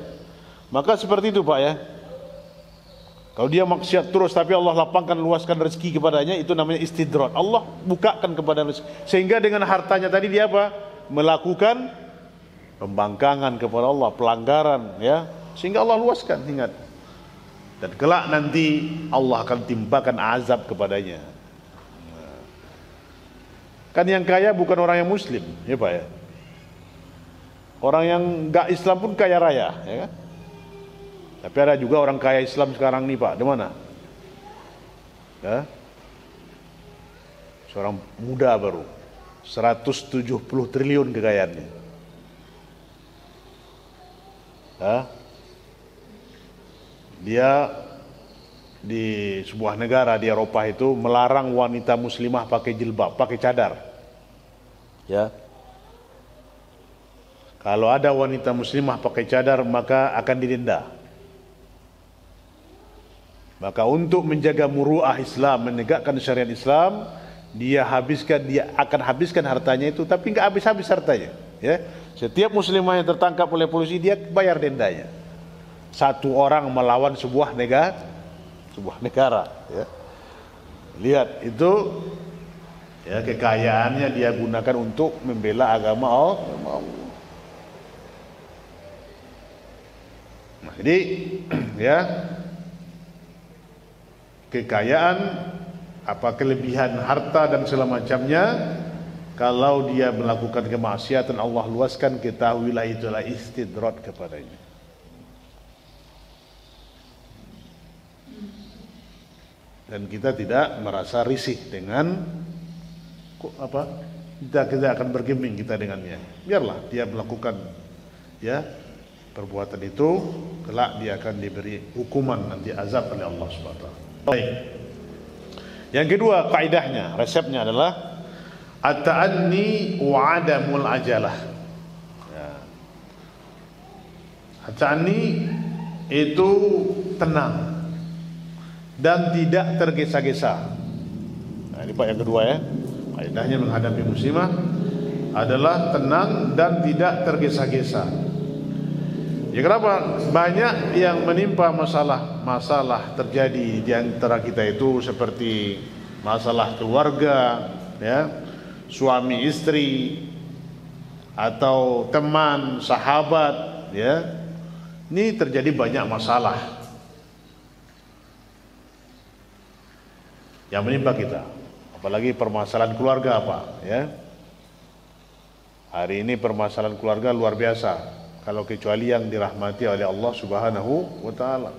Maka seperti itu Pak ya. Kalau dia maksiat terus tapi Allah lapangkan, luaskan rezeki kepadanya, itu namanya istidrat. Allah bukakan kepada rezeki. Sehingga dengan hartanya tadi dia apa? Melakukan pembangkangan kepada Allah, pelanggaran ya. Sehingga Allah luaskan, ingat. Dan kelak nanti Allah akan timpakan azab kepadanya. Kan yang kaya bukan orang yang muslim, ya Pak ya. Orang yang enggak Islam pun kaya raya, ya kan? Tapi ada juga orang kaya Islam sekarang nih Pak, di mana? Ya? Seorang muda baru, 170 triliun kekayaannya. Ya? Dia di sebuah negara di Eropa itu melarang wanita muslimah pakai jilbab, pakai cadar. Ya. Kalau ada wanita muslimah pakai cadar maka akan didenda. Maka untuk menjaga muruah Islam, menegakkan syariat Islam, dia akan habiskan hartanya itu, tapi enggak habis-habis hartanya, ya. Setiap muslimah yang tertangkap oleh polisi dia bayar dendanya. Satu orang melawan sebuah negara, ya. Lihat itu, ya, kekayaannya dia gunakan untuk membela agama Allah. Nah, jadi ya, kekayaan, apa kelebihan harta dan segala macamnya, kalau dia melakukan kemaksiatan Allah luaskan, ketahuilah itulah istidrat kepadanya. Dan kita tidak merasa risih dengan kita akan bergeming kita dengannya. Biarlah dia melakukan ya perbuatan itu, kelak dia akan diberi hukuman nanti, azab oleh Allah Subhanahu wa taala. Baik. Yang kedua kaidahnya, resepnya adalah at-ta'anni wa 'adamul ajalah. Ya. At-ta'anni itu tenang dan tidak tergesa-gesa. Nah, ini Pak yang kedua ya. Kaidahnya menghadapi musibah adalah tenang dan tidak tergesa-gesa. Ya, kenapa? Banyak yang menimpa masalah terjadi di antara kita itu, seperti masalah keluarga, ya, suami istri, atau teman, sahabat, ya. Ini terjadi banyak masalah yang menimpa kita, apalagi permasalahan keluarga Pak, ya. Hari ini permasalahan keluarga luar biasa. Kalau kecuali yang dirahmati oleh Allah Subhanahu wa taala.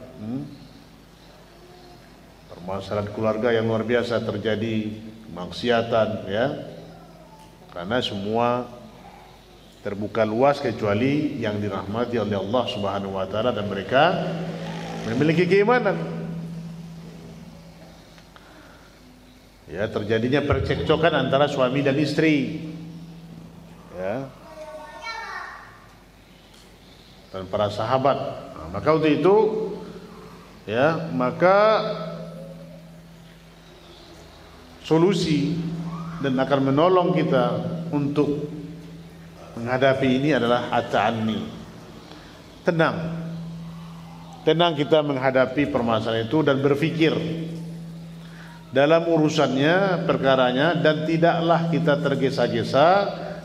Permasalahan keluarga yang luar biasa terjadi, maksiatan, ya. Karena semua terbuka luas kecuali yang dirahmati oleh Allah Subhanahu wa taala dan mereka memiliki keimanan. Ya, terjadinya percekcokan antara suami dan istri. Ya. Dan para sahabat. Nah, maka untuk itu, ya, maka solusi dan akan menolong kita untuk menghadapi ini adalah at-ta'anni. Tenang kita menghadapi permasalahan itu dan berpikir dalam urusannya, perkaranya, dan tidaklah kita tergesa-gesa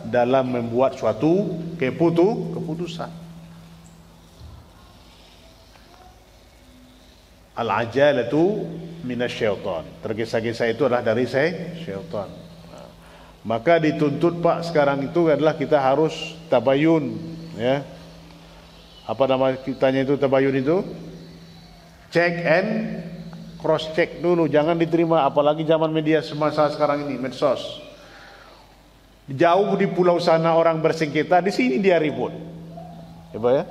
dalam membuat suatu keputusan. Al-ajalatu minasyaitan. Tergesa-gesa itu adalah dari syaitan. Maka dituntut Pak sekarang itu adalah kita harus tabayun, ya. Apa nama kitanya itu tabayun itu? Check and cross check dulu, jangan diterima, apalagi zaman media semasa sekarang ini, medsos. Jauh di pulau sana orang bersengketa, di sini dia ribut. Coba ya.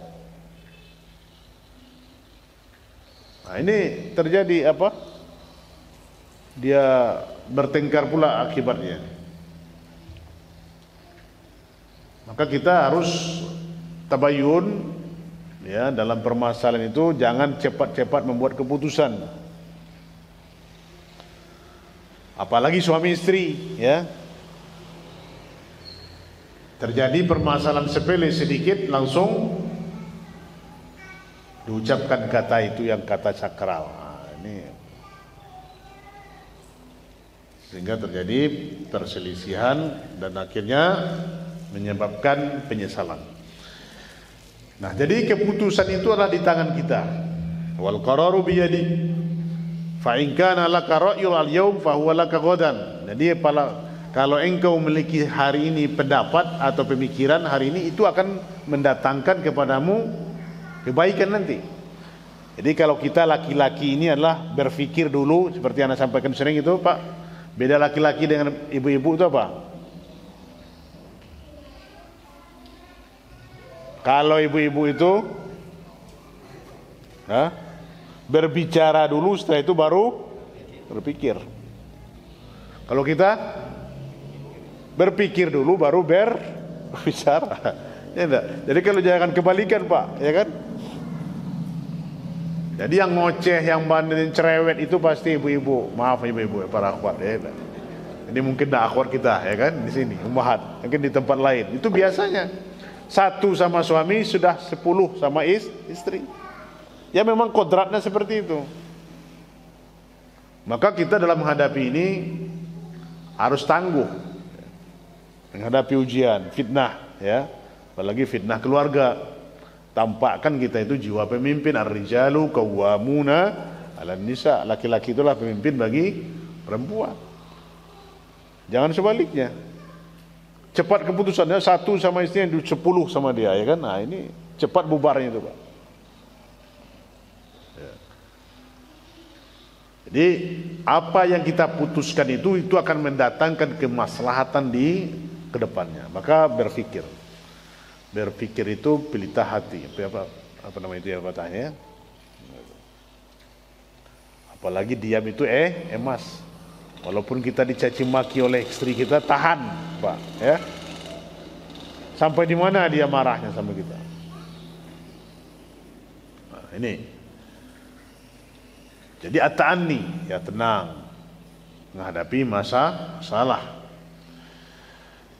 Nah, ini terjadi apa? Dia bertengkar pula akibatnya. Maka kita harus tabayun, ya, dalam permasalahan itu jangan cepat-cepat membuat keputusan. Apalagi suami istri, ya. Terjadi permasalahan sepele sedikit, langsung diucapkan kata itu yang kata sakral. Nah, ini sehingga terjadi perselisihan dan akhirnya menyebabkan penyesalan. Nah, jadi keputusan itu adalah di tangan kita. Wal qararu biyadi. Fa in kana laka ra'yun al-yawm fa huwa laka ghadan. Jadi kalau engkau memiliki hari ini pendapat atau pemikiran hari ini, itu akan mendatangkan kepadamu kebaikan nanti. Jadi kalau kita laki-laki ini adalah berpikir dulu, seperti yang Anda sampaikan sering itu, Pak. Beda laki-laki dengan ibu-ibu itu apa? Kalau ibu-ibu itu berbicara dulu, setelah itu baru berpikir. Kalau kita berpikir dulu baru berbicara. Ya enggak? Jadi kalau jangan kebalikan, Pak, ya kan? Jadi yang ngoceh, yang bandel, cerewet itu pasti ibu-ibu. Maaf ibu-ibu, para akhwat, ya enggak? Jadi mungkin dah akhwat kita, ya kan? Di sini, ummahat, mungkin di tempat lain. Itu biasanya 1 sama suami, sudah 10 sama istri. Ya memang kodratnya seperti itu. Maka kita dalam menghadapi ini harus tangguh menghadapi ujian, fitnah, ya, apalagi fitnah keluarga. Tampakkan kita itu jiwa pemimpin. Ar-rijalu qawwamuna 'alan nisa. Laki-laki itulah pemimpin bagi perempuan. Jangan sebaliknya. Cepat keputusannya, 1 sama istrinya, 10 sama dia, ya kan? Nah, ini cepat bubarnya itu, Pak. Ya. Jadi apa yang kita putuskan itu akan mendatangkan kemaslahatan di kedepannya. Maka berpikir itu pelita hati. Apa namanya itu ya katanya? Apalagi diam itu emas. Walaupun kita dicaci maki oleh istri kita, tahan, Pak, ya. Sampai di mana dia marahnya sama kita? Nah, ini. Jadi at-ta'anni, ya, tenang menghadapi masalah.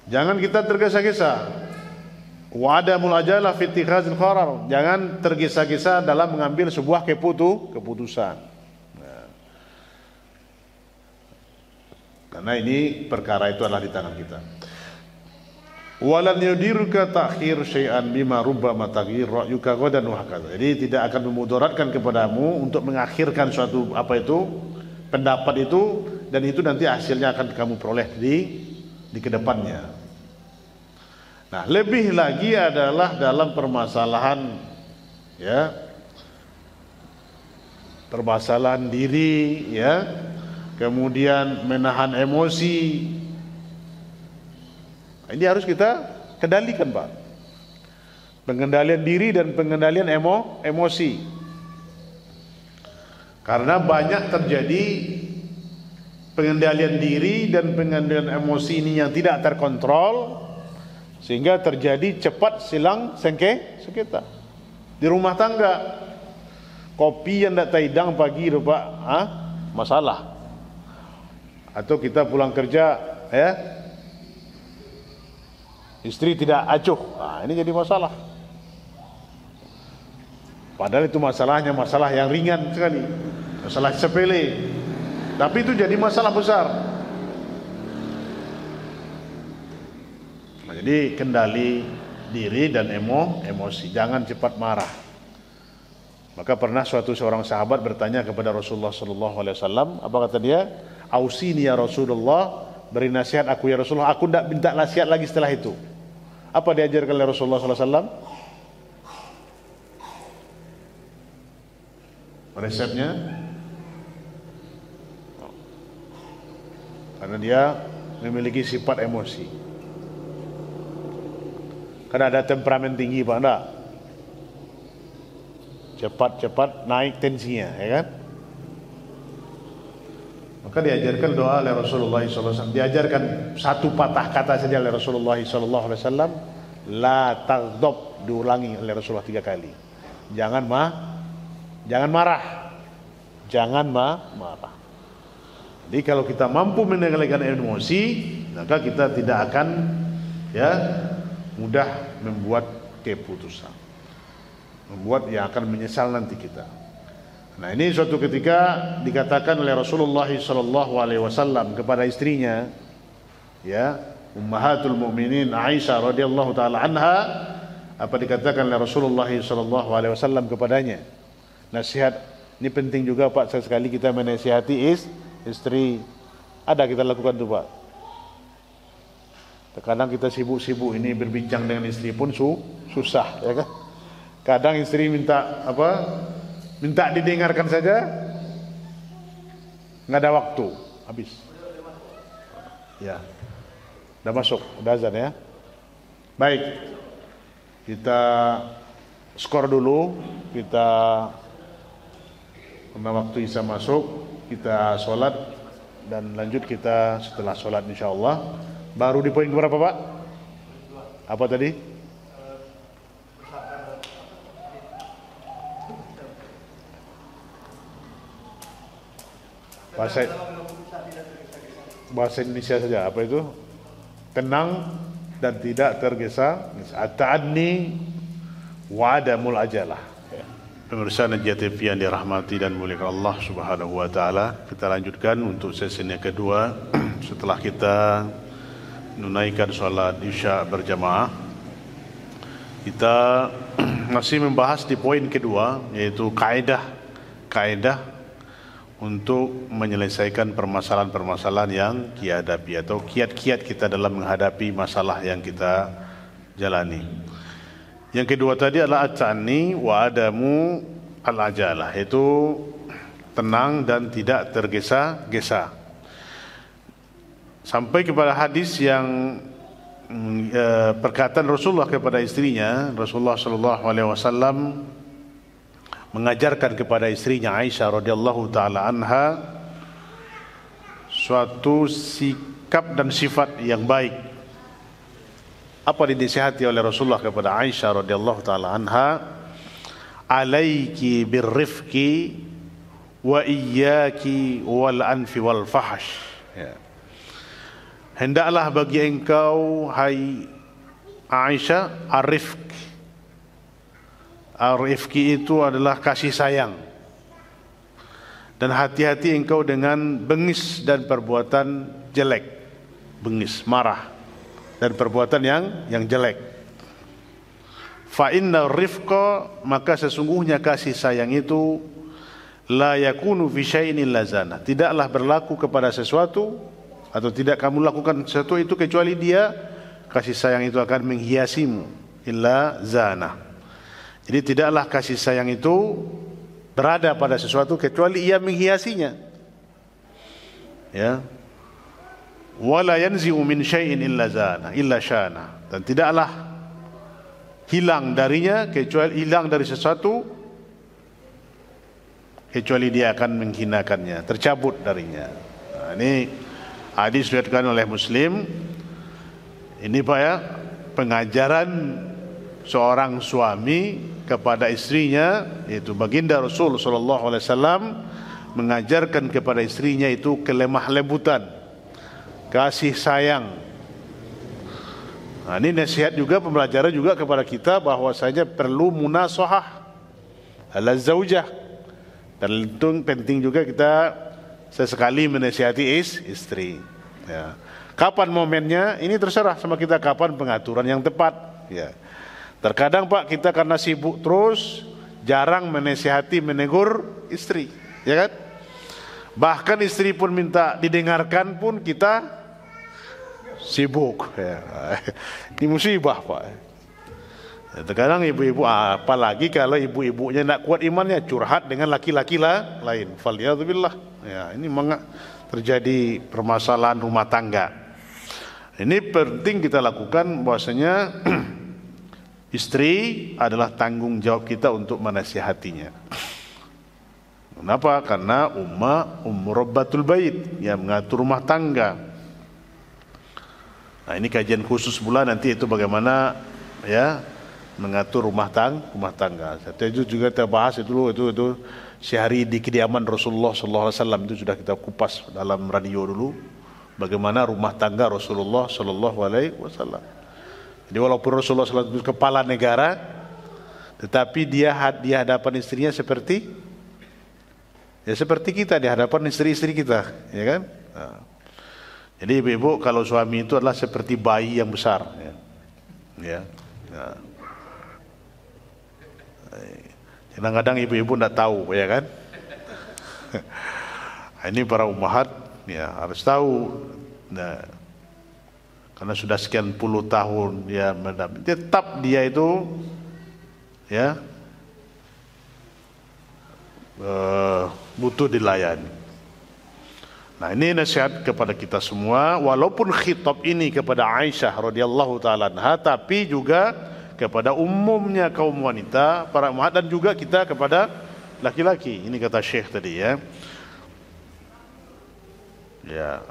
Jangan kita tergesa-gesa. Wa adamul ajalah fi ittikhazil qarar. Jangan tergesa-gesa dalam mengambil sebuah keputusan. Nah. Karena ini perkara itu adalah di tangan kita. Walan yudirka ta'khir syai'an bima rubbama taghyir ra'yuka ghadan wa hakadha. Jadi tidak akan memudaratkan kepadamu untuk mengakhirkan suatu pendapat itu, dan itu nanti hasilnya akan kamu peroleh di kedepannya. Nah, lebih lagi adalah dalam permasalahan, ya, permasalahan diri, ya, kemudian menahan emosi. Ini harus kita kendalikan, Pak. Pengendalian diri dan pengendalian emosi. Karena banyak terjadi pengendalian diri dan pengendalian emosi ini yang tidak terkontrol, sehingga terjadi cepat silang sengketa di rumah tangga. Kopi yang tidak taidang pagi itu, Pak, masalah. Atau kita pulang kerja, ya, istri tidak acuh, ini jadi masalah. Padahal itu masalahnya masalah yang ringan sekali, masalah sepele, tapi itu jadi masalah besar. Nah, jadi kendali diri dan emosi, jangan cepat marah. Maka pernah seorang sahabat bertanya kepada Rasulullah SAW, apa kata dia? Ausini ya Rasulullah, beri nasihat aku ya Rasulullah, aku tidak minta nasihat lagi setelah itu. Apa diajarkan oleh Rasulullah SAW? Resepnya, karena dia memiliki sifat emosi. Karena ada temperamen tinggi, Pak, enggak? Cepat-cepat naik tensinya, ya kan? Maka diajarkan doa oleh Rasulullah SAW. Diajarkan satu patah kata saja oleh Rasulullah SAW. La taghdab, diulangi oleh Rasulullah 3 kali. Jangan marah. Jangan marah. Jadi kalau kita mampu mengendalikan emosi, maka kita tidak akan mudah membuat keputusan, membuat yang akan menyesal nanti kita. Nah, ini suatu ketika dikatakan oleh Rasulullah SAW kepada istrinya, Ummahatul Mukminin Aisyah radhiyallahu taala anha, apa dikatakan oleh Rasulullah SAW kepadanya? Nasihat ini penting juga Pak, sekali kita menasihati istri. Ada kita lakukan tuh Pak. Terkadang kita sibuk-sibuk ini berbincang dengan istri pun susah, ya kan? Kadang istri minta didengarkan saja, nggak ada waktu, habis. Ya, udah masuk, udah azan ya. Baik, kita skor dulu, kita karena waktu Isya masuk, kita sholat dan lanjut kita setelah sholat insyaallah. Baru di poin berapa Pak? Apa tadi? Bahasa Indonesia saja, apa itu? Tenang dan tidak tergesa, at-ta'anni wa adamul ajalah. Pemirsa Najiyah TV yang dirahmati dan muliakan Allah Subhanahu wa taala, kita lanjutkan untuk sesi yang kedua setelah kita menunaikan salat Isya berjamaah. Kita masih membahas di poin kedua, yaitu kaidah untuk menyelesaikan permasalahan-permasalahan yang dihadapi atau kiat-kiat kita dalam menghadapi masalah yang kita jalani. Yang kedua tadi adalah at-ta'anni wa adamu al-ajalah, yaitu tenang dan tidak tergesa-gesa. Sampai kepada hadis yang perkataan Rasulullah kepada istrinya, Rasulullah sallallahu alaihi wasallam mengajarkan kepada istrinya Aisyah radhiyallahu taala anha suatu sikap dan sifat yang baik. Apa dinasihati oleh Rasulullah kepada Aisyah radhiyallahu taala anha? Alaiki birrifqi wa iyyaki wal anfi wal fahsh. Hendaklah bagi engkau hai Aisyah arifq. Arifqi itu adalah kasih sayang. Dan hati-hati engkau dengan bengis dan perbuatan jelek. Bengis, marah dan perbuatan yang jelek. Fa inna rifqa, maka sesungguhnya kasih sayang itu la yakunu fi syai'in illa zana, tidaklah berlaku kepada sesuatu atau tidak kamu lakukan sesuatu itu kecuali dia kasih sayang itu akan menghiasimu, illa zana. Jadi tidaklah kasih sayang itu berada pada sesuatu kecuali ia menghiasinya. Ya. Wala yanzi'u min syai'in illa zana illa syana, dan tidaklah hilang darinya kecuali hilang dari sesuatu kecuali dia akan menghinakannya, tercabut darinya. Nah, ini hadis diriwayatkan oleh Muslim. Ini Pak ya, pengajaran seorang suami kepada istrinya, yaitu baginda Rasul sallallahu alaihi wasallam mengajarkan kepada istrinya itu kelemah lembutan, kasih sayang. Nah, ini nasihat juga, pembelajaran juga kepada kita bahwasanya perlu munasahah ala zaujah, dan itu penting juga kita sesekali menasihati istri. Ya. Kapan momennya? Ini terserah sama kita kapan pengaturan yang tepat. Ya. Terkadang Pak kita karena sibuk terus jarang menasihati, menegur istri, ya kan? Bahkan istri pun minta didengarkan pun kita sibuk. Ya. Ini musibah Pak. Ya, terkadang ibu-ibu, apalagi kalau ibu-ibunya nak kuat imannya, curhat dengan laki-laki lain. Faliyadzubillah. Ya, ini terjadi permasalahan rumah tangga. Ini penting kita lakukan, bahwasanya istri adalah tanggung jawab kita untuk menasihatinya. Kenapa? Karena Rabbatul Bait, yang mengatur rumah tangga. Nah, ini kajian khusus pula nanti itu bagaimana ya mengatur rumah tangga. Itu juga terbahas itu sehari di kediaman Rasulullah sallallahu alaihi wasallam itu sudah kita kupas dalam radio dulu bagaimana rumah tangga Rasulullah sallallahu alaihi wasallam. Jadi walaupun Rasulullah sallallahu alaihi wasallam itu kepala negara, tetapi dia di hadapan istrinya seperti kita di hadapan istri-istri kita, ya kan? Nah. Jadi ibu-ibu kalau suami itu adalah seperti bayi yang besar, ya. Ya. Nah. Kadang-kadang ibu-ibu tidak tahu, ya kan? Ini para ummahat ya harus tahu. Nah, karena sudah sekian puluh tahun dia tetap dia itu ya butuh dilayani. Nah, ini nasihat kepada kita semua, walaupun khitab ini kepada Aisyah radhiyallahu taala anha, tapi juga kepada umumnya kaum wanita, para ummahat, dan juga kita kepada laki-laki. Ini kata Syekh tadi, ya. Ya.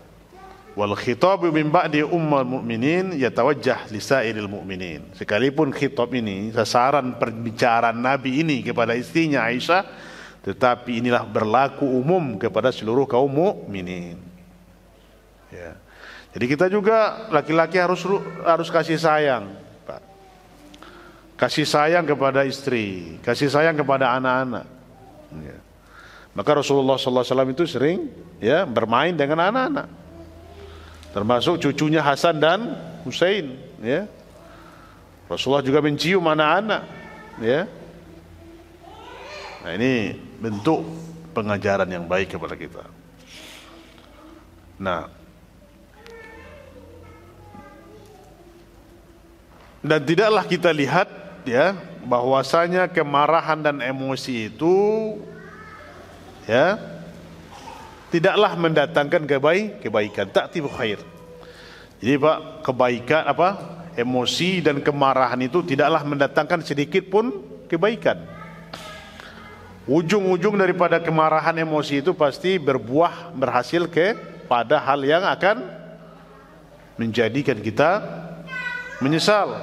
Wal khitabu min ba'di ummul mu'minin yatawajjah lisairil mu'minin. Sekalipun khitab ini sasaran perbicaraan Nabi ini kepada istrinya Aisyah, tetapi inilah berlaku umum kepada seluruh kaum mukminin. Ya. Jadi kita juga laki-laki harus kasih sayang, Pak. Kasih sayang kepada istri, kasih sayang kepada anak-anak. Ya. Maka Rasulullah SAW itu sering ya bermain dengan anak-anak, termasuk cucunya Hasan dan Husain. Ya. Rasulullah juga mencium anak-anak. Ya. Nah, ini bentuk pengajaran yang baik kepada kita. Nah, dan tidaklah kita lihat ya bahwasanya kemarahan dan emosi itu ya tidaklah mendatangkan kebaikan, ta'tibu khair. Jadi Pak, kebaikan emosi dan kemarahan itu tidaklah mendatangkan sedikit pun kebaikan. Ujung-ujung daripada kemarahan emosi itu pasti berhasil kepada hal yang akan menjadikan kita menyesal.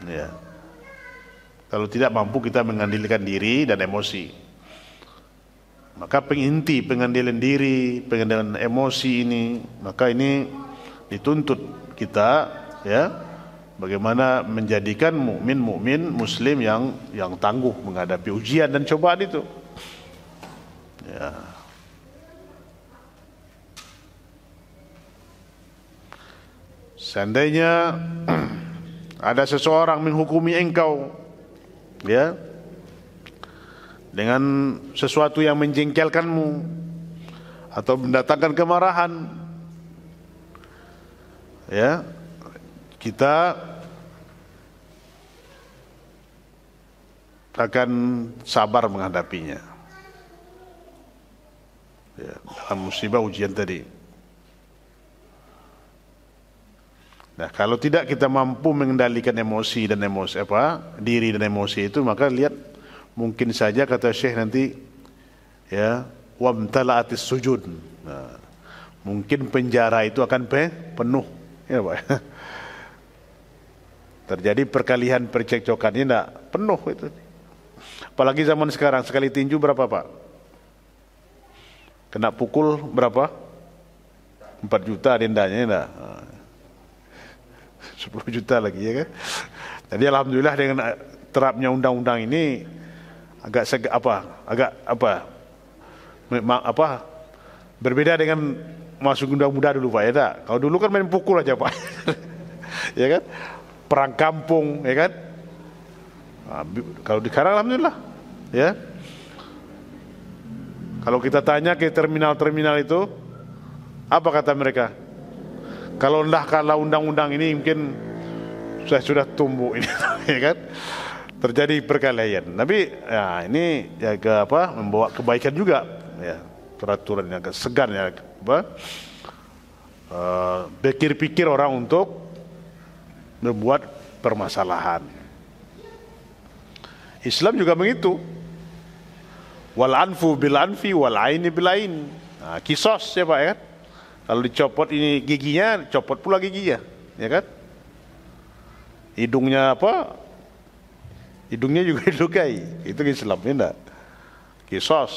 Ya. Kalau tidak mampu kita mengendalikan diri dan emosi, maka inti pengendalian diri, pengendalian emosi ini, maka ini dituntut kita ya bagaimana menjadikan mukmin muslim yang tangguh menghadapi ujian dan cobaan itu. Ya. Seandainya ada seseorang menghukumi engkau ya dengan sesuatu yang menjengkelkanmu atau mendatangkan kemarahan, ya, kita akan sabar menghadapinya ya, dalam musibah ujian tadi. Nah, kalau tidak kita mampu mengendalikan emosi diri dan emosi itu, maka lihat mungkin saja kata Syekh nanti ya wamtala'atis sujud. Nah, mungkin penjara itu akan penuh ya Pak. Terjadi perkalian percekcokan ini tidak penuh itu. Apalagi zaman sekarang, sekali tinju berapa Pak? Kena pukul berapa? 4 juta dendanya enggak? 10 juta lagi ya kan. Jadi alhamdulillah dengan terapnya undang-undang ini berbeda dengan masuk undang muda dulu Pak ya tak? Kalau dulu kan main pukul aja Pak. Ya kan? Perang kampung ya kan? Nah, kalau di sekarang alhamdulillah ya. Kalau kita tanya ke terminal-terminal itu, apa kata mereka? Kalau undang-undang ini mungkin sudah tumbuh ini, ya kan? Terjadi perkelahian. Tapi ya ini ya membawa kebaikan juga, ya peraturan yang segan ya pikir-pikir orang untuk membuat permasalahan. Islam juga begitu. Wal anfu bil anfi wal aini bil ain. Nah, kisos ya Pak ya kan? Kalau dicopot ini giginya, copot pula giginya, ya kan? Hidungnya Hidungnya juga dilukai. Itu Islam, ya enggak? Qisas.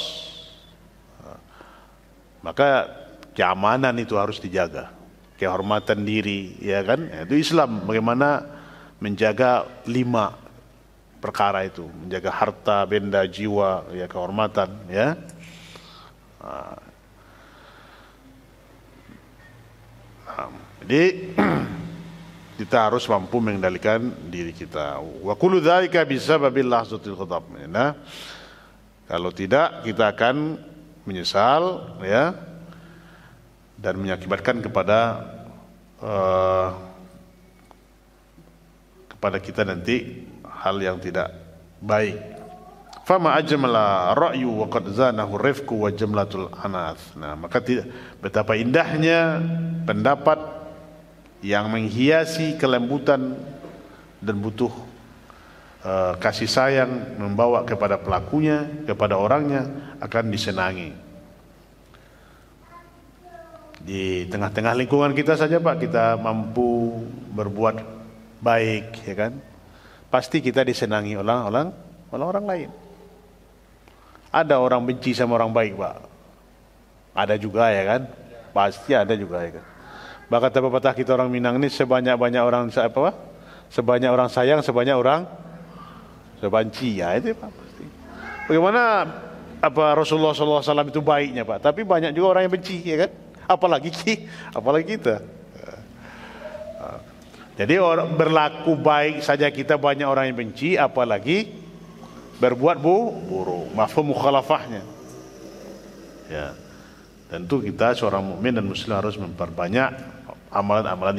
Maka keamanan itu harus dijaga, kehormatan diri, ya kan? Itu Islam bagaimana menjaga 5 perkara itu, menjaga harta, benda, jiwa, ya, kehormatan, ya. Jadi kita harus mampu mengendalikan diri kita. Wa kullu dzalika bisababil lahzatil ghadab. Nah, kalau tidak kita akan menyesal, ya, dan mengakibatkan kepada kita nanti hal yang tidak baik. Fama ajmala ra'yu wa qad zanahu rifqu wa jamlatul anath. Nah, maka betapa indahnya pendapat yang menghiasi kelembutan dan butuh kasih sayang, membawa kepada pelakunya, kepada orangnya akan disenangi. Di tengah-tengah lingkungan kita saja Pak, kita mampu berbuat baik, ya kan? Pasti kita disenangi oleh orang lain. Ada orang benci sama orang baik Pak, ada juga, ya kan? Pasti ada juga, ya kan? Bahkan pepatah kita orang Minang ini, sebanyak-banyak orang sebanyak orang sayang, sebanyak orang sebanci, ya itu Pak pasti. Bagaimana Rasulullah SAW itu baiknya Pak, tapi banyak juga orang yang benci, ya kan? Apalagi kita. Jadi berlaku baik saja kita banyak orang yang benci, apalagi berbuat buruk, mafhum mukhalafahnya. Ya, tentu kita seorang mukmin dan muslim harus memperbanyak amalan-amalan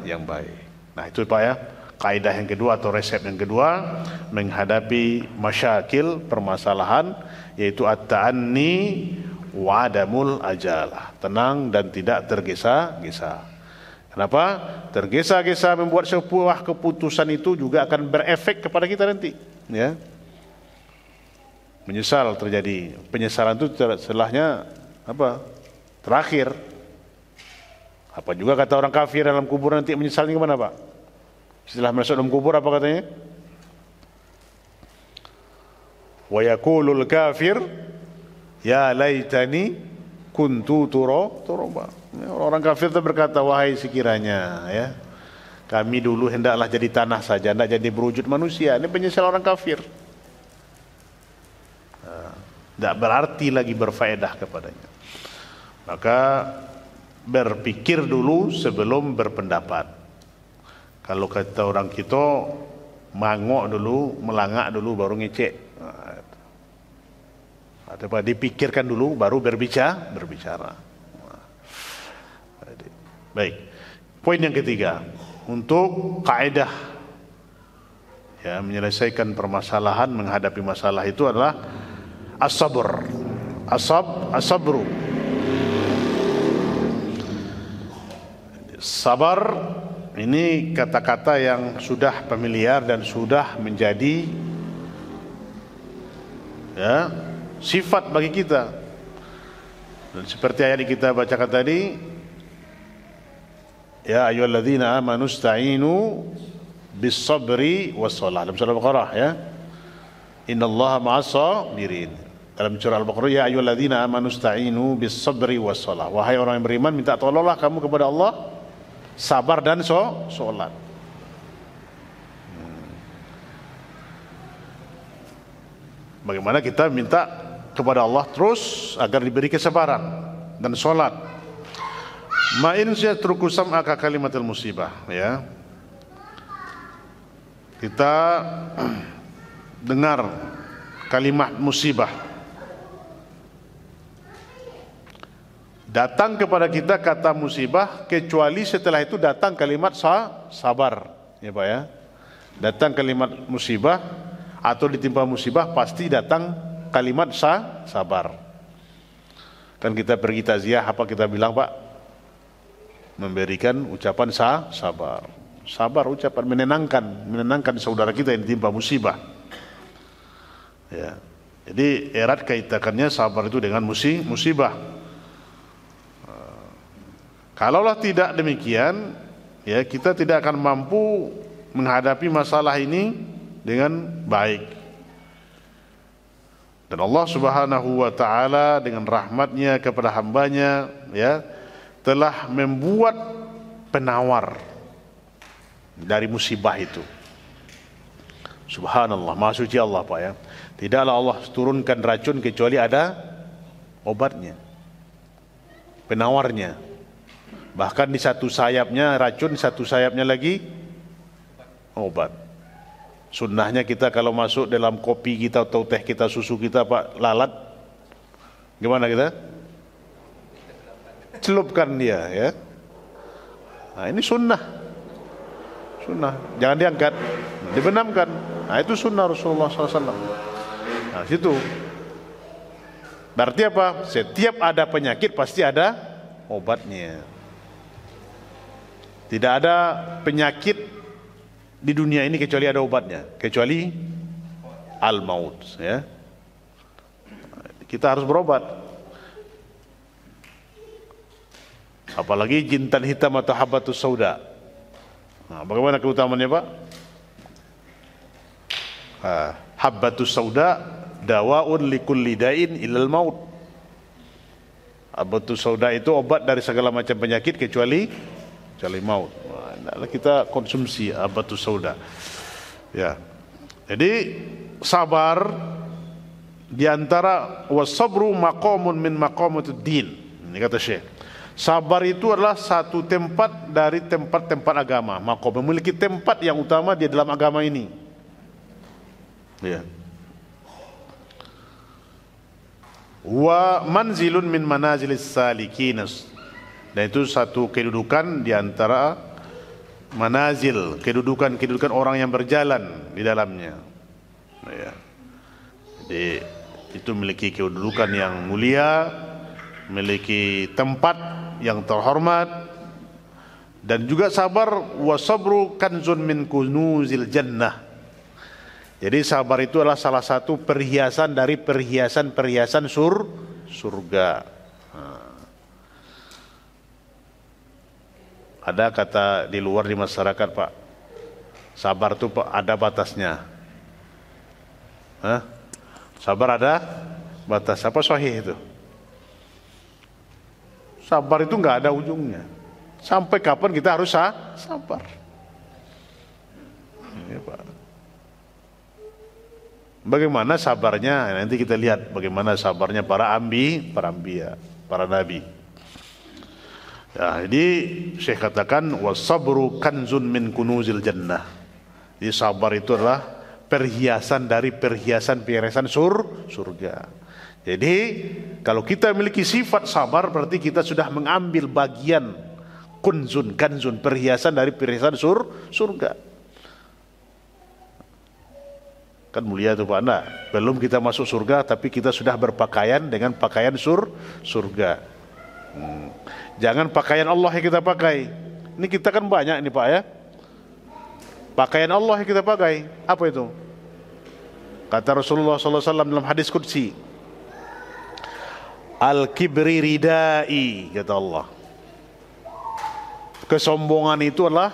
yang baik. Nah itu Pak, ya, kaidah yang kedua atau resep yang kedua menghadapi masyakil, permasalahan, yaitu at-ta'anni wa adamul ajalah, tenang dan tidak tergesa-gesa. Kenapa? Tergesa-gesa membuat sebuah keputusan itu juga akan berefek kepada kita nanti, ya. Menyesal terjadi, penyesalan itu setelahnya apa? Terakhir. Apa juga kata orang kafir dalam kubur nanti menyesalnya gimana Pak? Setelah masuk dalam kubur apa katanya? Wa yaqulul kafir ya laitani kuntu turaba. Orang kafir itu berkata, wahai sekiranya, ya, kami dulu hendaklah jadi tanah saja, hendak jadi berwujud manusia. Ini penyesalan orang kafir. Tidak berarti lagi berfaedah kepadanya. Maka berpikir dulu sebelum berpendapat. Kalau kata orang kita, mangok dulu, melangak dulu, baru ngecek. Atau dipikirkan dulu, baru berbicara. Baik. Poin yang ketiga, untuk kaidah, ya, menyelesaikan permasalahan, menghadapi masalah itu adalah as-sabr. As-sabru. Sabar ini kata-kata yang sudah familiar dan sudah menjadi, ya, sifat bagi kita. Dan seperti ayat yang kita bacakan tadi, ya ayyuhalladzina amanu ista'inu bis-sabri was-shalah, dalam surah Al-Baqarah, ya. Innallaha ma'as-sabirin. Dalam surah Al-Baqarah, ya ayyuhalladzina amanu ista'inu bis-sabri was-shalah. Wahai orang yang beriman, minta tolonglah kamu kepada Allah, sabar dan sholat. Bagaimana kita minta kepada Allah terus agar diberi kesabaran dan sholat. Ma'in syatruku sam'aka kalimatul musibah, ya. Kita dengar kalimat musibah, datang kepada kita kata musibah, kecuali setelah itu datang kalimat sabar, ya Pak, ya. Datang kalimat musibah atau ditimpa musibah, pasti datang kalimat sabar. Kan kita pergi taziah, apa kita bilang Pak? Memberikan ucapan sabar. Sabar, ucapan menenangkan saudara kita yang ditimpa musibah. Ya. Jadi erat kaitannya sabar itu dengan musibah. Kalaulah tidak demikian, ya, kita tidak akan mampu menghadapi masalah ini dengan baik. Dan Allah Subhanahu wa taala dengan rahmatnya kepada hambanya, ya, telah membuat penawar dari musibah itu. Subhanallah, Maha Suci Allah, Pak, ya. Tidaklah Allah turunkan racun kecuali ada obatnya, penawarnya. Bahkan di satu sayapnya racun, satu sayapnya lagi obat. Sunnahnya kita kalau masuk dalam kopi kita atau teh kita, susu kita, Pak, lalat, gimana kita? Celupkan dia, ya. Nah, ini sunnah, jangan diangkat, dibenamkan. Nah, itu sunnah Rasulullah SAW. Nah, situ berarti apa? Setiap ada penyakit pasti ada obatnya. Tidak ada penyakit di dunia ini kecuali ada obatnya, kecuali al-maut, ya. Kita harus berobat. Apalagi jintan hitam atau habbatus sauda. Nah, bagaimana keutamaannya, Pak? Habbatus sauda dawaun likulli da'in ilal maut. Habbatus sauda itu obat dari segala macam penyakit kecuali maut. Nah, kita konsumsi habbatus sauda. Ya. Jadi sabar di antara wasabru maqamun min maqamatud din. Ini kata Syekh. Sabar itu adalah satu tempat dari tempat-tempat agama. Maqam memiliki tempat yang utama di dalam agama ini. Ya. Wa manzilun min manazilis salikin. Dan itu satu kedudukan di antara manazil, kedudukan orang yang berjalan di dalamnya. Ya. Jadi itu memiliki kedudukan yang mulia, memiliki tempat yang terhormat. Dan juga sabar, wasabru kanzun min kunuzil jannah. Jadi sabar itu adalah salah satu perhiasan dari perhiasan surga. Ada kata di luar di masyarakat, Pak, sabar itu, Pak, ada batasnya. Sabar ada batas. Apa sahih itu? Sabar itu nggak ada ujungnya. Sampai kapan kita harus sabar? Ini, Pak. Bagaimana sabarnya? Nanti kita lihat bagaimana sabarnya para anbiya, para nabi. Ya, jadi Syekh katakan wasabru kanzun min kunuzil jannah. Jadi sabar itu adalah perhiasan dari perhiasan surga. Jadi kalau kita memiliki sifat sabar berarti kita sudah mengambil bagian kanzun, perhiasan dari perhiasan surga. Kan mulia itu, Pak. Nah, belum kita masuk surga tapi kita sudah berpakaian dengan pakaian surga. Jangan pakaian Allah yang kita pakai. Ini kita kan banyak ini, Pak, ya. Pakaian Allah yang kita pakai. Apa itu? Kata Rasulullah SAW dalam hadis qudsi, al-kibri ridai, kata Allah. Kesombongan itu adalah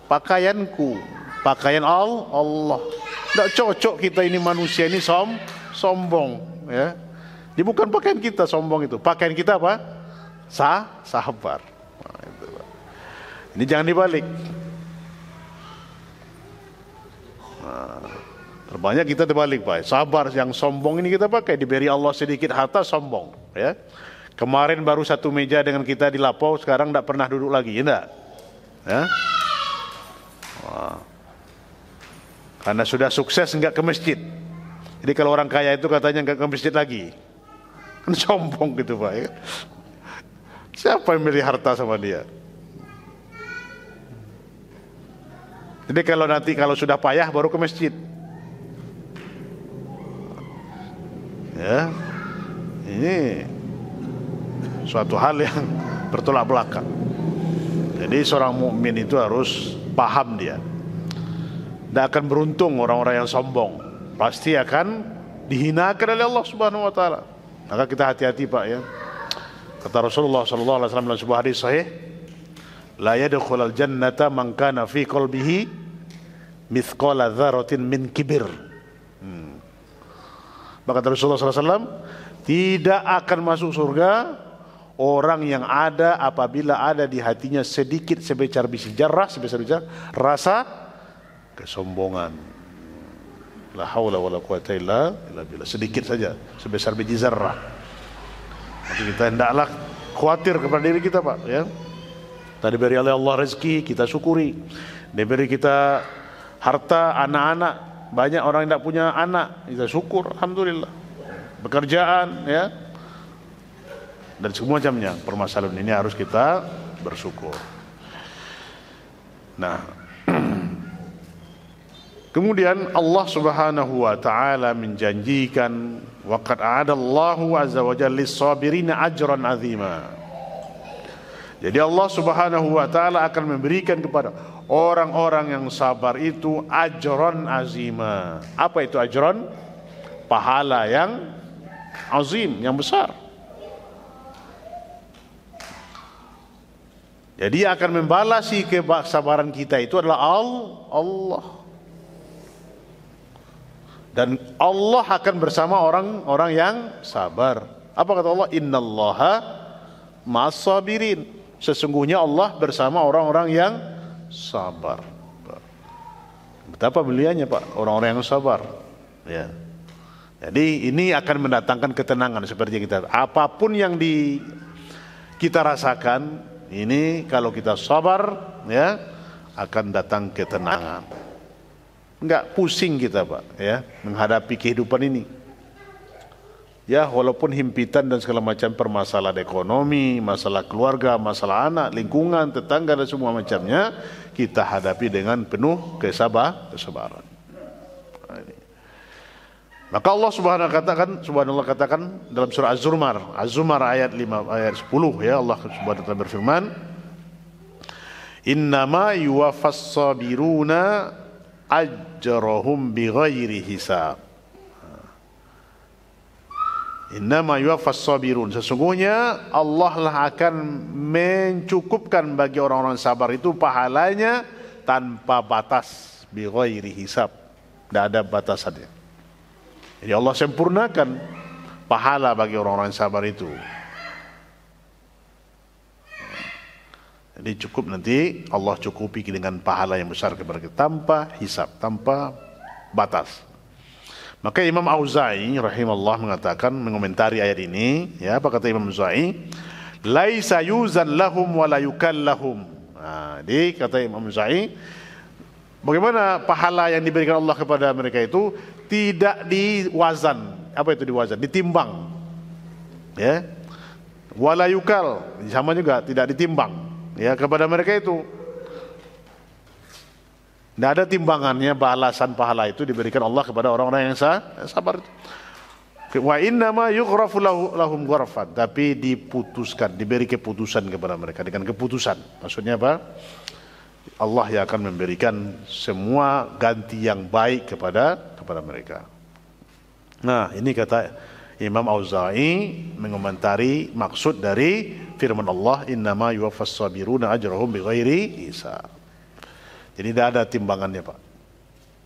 pakaianku, pakaian Allah. Tidak cocok kita ini manusia ini sombong, ya. Ini bukan pakaian kita sombong itu. Pakaian kita apa? Sabar. Nah, itu, Pak. Ini jangan dibalik. Nah, terbanyak kita terbalik, Pak. Sabar, yang sombong ini kita pakai. Diberi Allah sedikit harta sombong, ya. Kemarin baru satu meja dengan kita di Lapau, sekarang tidak pernah duduk lagi, ya enggak? Ya? Wah. Karena sudah sukses enggak ke masjid. Jadi kalau orang kaya itu katanya enggak ke masjid lagi, kan sombong gitu, Pak, ya. Siapa yang milih harta sama dia? Jadi kalau sudah payah baru ke masjid. Ya. Ini suatu hal yang bertolak belakang. Jadi seorang mukmin itu harus paham dia. Tidak akan beruntung orang-orang yang sombong. Pasti akan dihinakan oleh Allah Subhanahu wa taala. Maka kita hati-hati, Pak, ya. Kata Rasulullah sallallahu alaihi wasallam dalam sebuah hadis sahih, la yadkhulul jannata man kana fi qalbihi mithqala dzarratin min kibir. Maka Rasulullah SAW, tidak akan masuk surga orang yang ada apabila ada di hatinya sedikit sebesar biji zarrah, sebesar rasa kesombongan. La haula wala quwata illa billah. Sedikit saja, sebesar biji zarrah. Jadi kita hendaklah khawatir kepada diri kita, Pak, ya. Tadi beri oleh Allah rezeki, kita syukuri. Diberi kita harta, anak-anak, banyak orang yang tidak punya anak, kita syukur, alhamdulillah. Pekerjaan, ya, dan semua macamnya. Permasalahan ini harus kita bersyukur. Nah, kemudian Allah Subhanahu wa taala menjanjikan, wa qad a'adallahu azza wa jalla lis-sabirina ajran 'azima. Jadi Allah Subhanahu wa taala akan memberikan kepada orang-orang yang sabar itu ajran azima. Apa itu ajran? Pahala yang azim, yang besar. Jadi akan membalasi kesabaran kita itu adalah Allah. Dan Allah akan bersama orang-orang yang sabar. Apa kata Allah? Innallaha ma'as sabirin. Sesungguhnya Allah bersama orang-orang yang sabar. Betapa mulianya, Pak, orang-orang yang sabar, ya. Jadi ini akan mendatangkan ketenangan seperti kita. Apapun yang kita rasakan, ini kalau kita sabar, ya, akan datang ketenangan. Enggak pusing kita, Pak, ya, menghadapi kehidupan ini. Ya, walaupun himpitan dan segala macam permasalahan ekonomi, masalah keluarga, masalah anak, lingkungan, tetangga dan semua macamnya, kita hadapi dengan penuh kesabaran. Maka Allah Subhanahu katakan dalam surah Az-Zumar ayat 10, ya, Allah Subhanahu wa taala berfirman, "Innama yuwaffas sabiruna ajrahum bighairi hisab." Innama yuwaffas sabirun, sesungguhnya Allah lah akan mencukupkan bagi orang-orang sabar itu pahalanya tanpa batas, bighairi hisab, tidak ada batasannya. Jadi Allah sempurnakan pahala bagi orang-orang sabar itu. Jadi cukup, nanti Allah cukupi dengan pahala yang besar kepada kita tanpa hisab, tanpa batas. Maka Imam Auza'i rahimahullah mengatakan, mengomentari ayat ini, ya, apa kata Imam Auza'i? Laisa yuzan lahum wa la yukallahum. Nah, jadi kata Imam Auza'i, bagaimana pahala yang diberikan Allah kepada mereka itu tidak diwazan. Apa itu diwazan? Ditimbang. Ya. Wala yukal, sama juga tidak ditimbang, ya, kepada mereka itu. Tidak ada timbangannya, balasan pahala itu diberikan Allah kepada orang-orang yang sabar. Wa innama yughrafu lahum ghurfan, tapi diputuskan, diberi keputusan kepada mereka dengan keputusan. Maksudnya apa? Allah yang akan memberikan semua ganti yang baik kepada mereka. Nah, ini kata Imam Auza'i mengomentari maksud dari firman Allah, innama yuwaffas sabiruna ajrahum bighairi hisab. Jadi tidak ada timbangannya, Pak.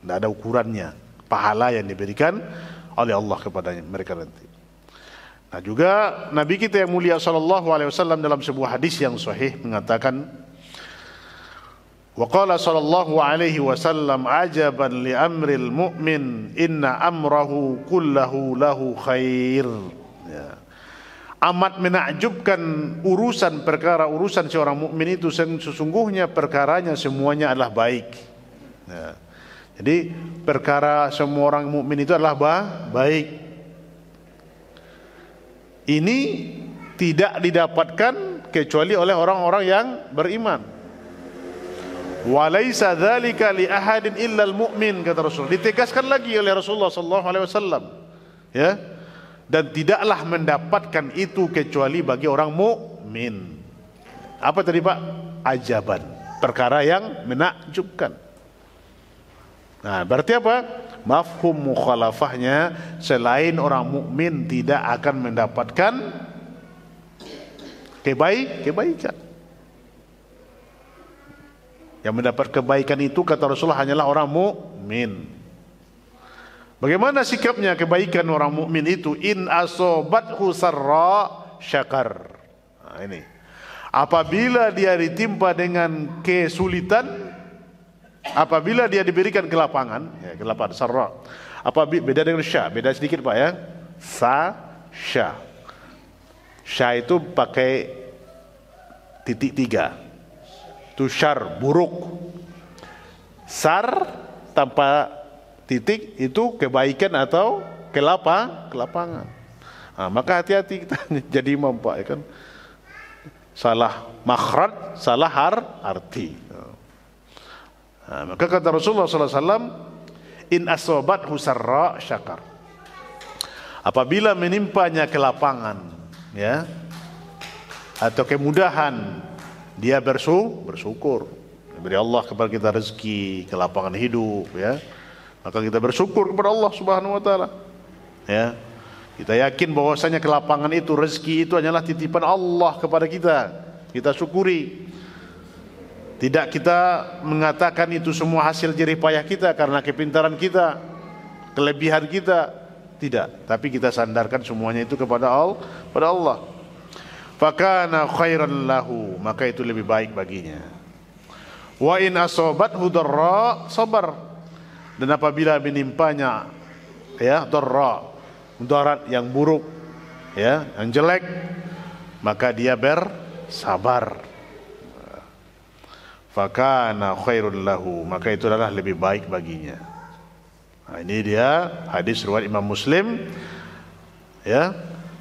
Tidak ada ukurannya pahala yang diberikan oleh Allah kepada mereka nanti. Nah, juga Nabi kita yang mulia sallallahu alaihi wasallam dalam sebuah hadis yang sahih mengatakan, wa qala sallallahu alaihi wasallam, ajaban li amril mu'min inna amrahu kullahu lahu khair. Ya. Amat menakjubkan urusan seorang mukmin itu, sesungguhnya perkaranya semuanya adalah baik. Ya. Jadi perkara semua orang mukmin itu adalah baik. Ini tidak didapatkan kecuali oleh orang-orang yang beriman. Walaisa dzalika li ahadin illal mu'min, kata Rasul. Ditegaskan lagi oleh Rasulullah sallallahu alaihi wasallam. Ya. Dan tidaklah mendapatkan itu kecuali bagi orang mukmin. Apa tadi, Pak? Ajaban, perkara yang menakjubkan. Nah, berarti apa? Mafhum mukhalafahnya, selain orang mukmin tidak akan mendapatkan kebaikan. Yang mendapat kebaikan itu kata Rasulullah hanyalah orang mukmin. Bagaimana sikapnya kebaikan orang mukmin itu? In asobathu sarra syakar. Nah, ini. Apabila dia ditimpa dengan kesulitan, apabila dia diberikan kelapangan, ya, kelapangan sarra. Beda dengan sya, beda sedikit Pak ya. Sya. Sya itu pakai titik 3. Itu syar, buruk. Sar tanpa titik itu kebaikan atau kelapangan. Nah, maka hati-hati kita jadi imam Pak ya kan. Salah makhraj, salah arti. Nah, maka kata Rasulullah SAW, in asobathu sarra syakar. Apabila menimpanya kelapangan, ya, atau kemudahan, dia bersyukur. Beri Allah kepada kita rezeki, kelapangan hidup, ya. Maka kita bersyukur kepada Allah Subhanahu wa taala. Ya. Kita yakin bahwasanya kelapangan itu, rezeki itu hanyalah titipan Allah kepada kita. Kita syukuri. Tidak kita mengatakan itu semua hasil jerih payah kita karena kepintaran kita, kelebihan kita. Tidak, tapi kita sandarkan semuanya itu kepada Allah. Fakana khairan lahu, maka itu lebih baik baginya. Wa in asobathu darra sabar. Dan apabila menimpanya ya darra, mudarat yang buruk, ya, yang jelek, maka dia bersabar. Fakana khairul lahu, maka itu adalah lebih baik baginya. Nah, ini dia hadis riwayat Imam Muslim, ya.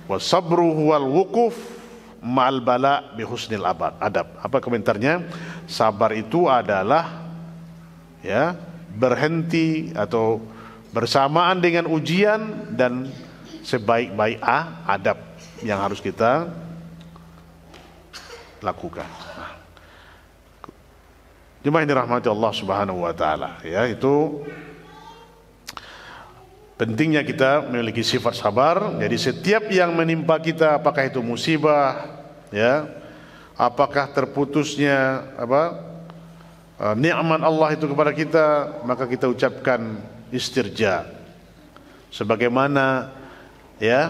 Wasabru huwal wukuf ma'al bala bi husnil adab. Apa komentarnya? Sabar itu adalah, ya, berhenti atau bersamaan dengan ujian dan sebaik-baik adab yang harus kita lakukan. Jemaah ini rahmati Allah Subhanahu wa taala, ya, itu pentingnya kita memiliki sifat sabar. Jadi setiap yang menimpa kita, apakah itu musibah, ya, apakah terputusnya nikmat Allah itu kepada kita, maka kita ucapkan istirja. Sebagaimana, ya,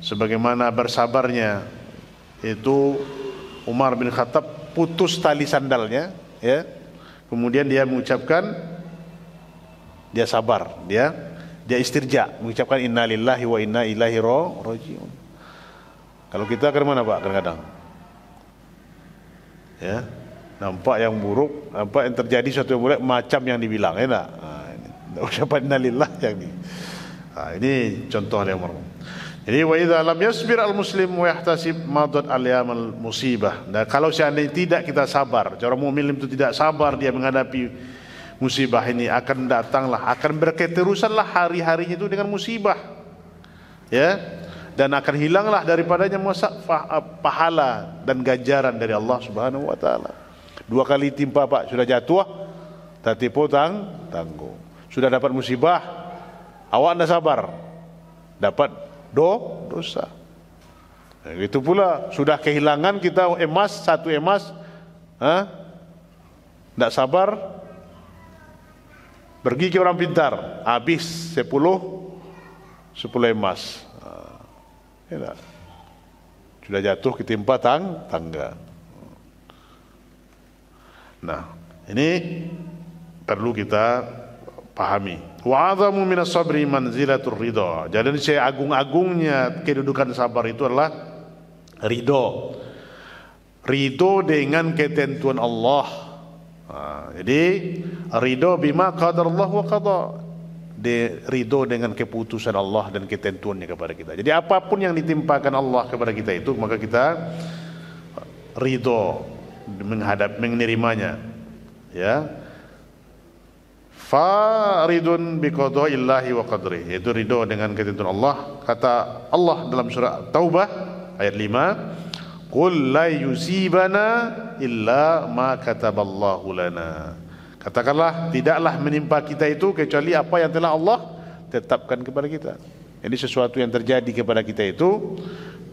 sebagaimana bersabarnya itu Umar bin Khattab putus tali sandalnya, ya. Kemudian dia mengucapkan, dia sabar, dia istirja, mengucapkan innalillahi wa inna ilaihi rajiun. Kalau kita ke mana Pak kadang-kadang? Ya, nampak yang buruk, nampak yang terjadi suatu yang buruk macam yang dibilang, ya enggak? Nah, ucapan innalillah yang ini. Nah, ini contoh yang mereka. Jadi wa idza lam yasbir al muslim wa yahtasib madat al yamal musibah. Dan kalau seandainya tidak kita sabar, orang mukmin itu tidak sabar dia menghadapi musibah ini, akan datanglah, akan berketerusanlah hari-harinya itu dengan musibah, ya, dan akan hilanglah daripadanya pahala dan ganjaran dari Allah Subhanahu wa taala. 2 kali timpa Pak, sudah jatuh tatipu tanggung, sudah dapat musibah, awak anda sabar, dapat dosa. Itu pula sudah kehilangan kita satu emas, tidak sabar, pergi ke orang pintar, habis 10 emas. Ya, sudah jatuh ketimpa tangga. Nah, ini perlu kita pahami. Wa 'azamu minas sabri manzilatur ridha. Jadi seagung-agungnya kedudukan sabar itu adalah ridho. Ridho dengan ketentuan Allah. Jadi ridho bima qadarallah wa qada. Ridho dengan keputusan Allah dan ketentuannya kepada kita. Jadi apapun yang ditimpakan Allah kepada kita itu, maka kita ridho menerimanya, ya. Faridun biqadaillahi wa qadri, yaitu ridho dengan ketentuan Allah. Kata Allah dalam surah Taubah ayat 5, qul la yusibana illa ma kataballahu lana. Katakanlah, tidaklah menimpa kita itu kecuali apa yang telah Allah tetapkan kepada kita. Jadi sesuatu yang terjadi kepada kita itu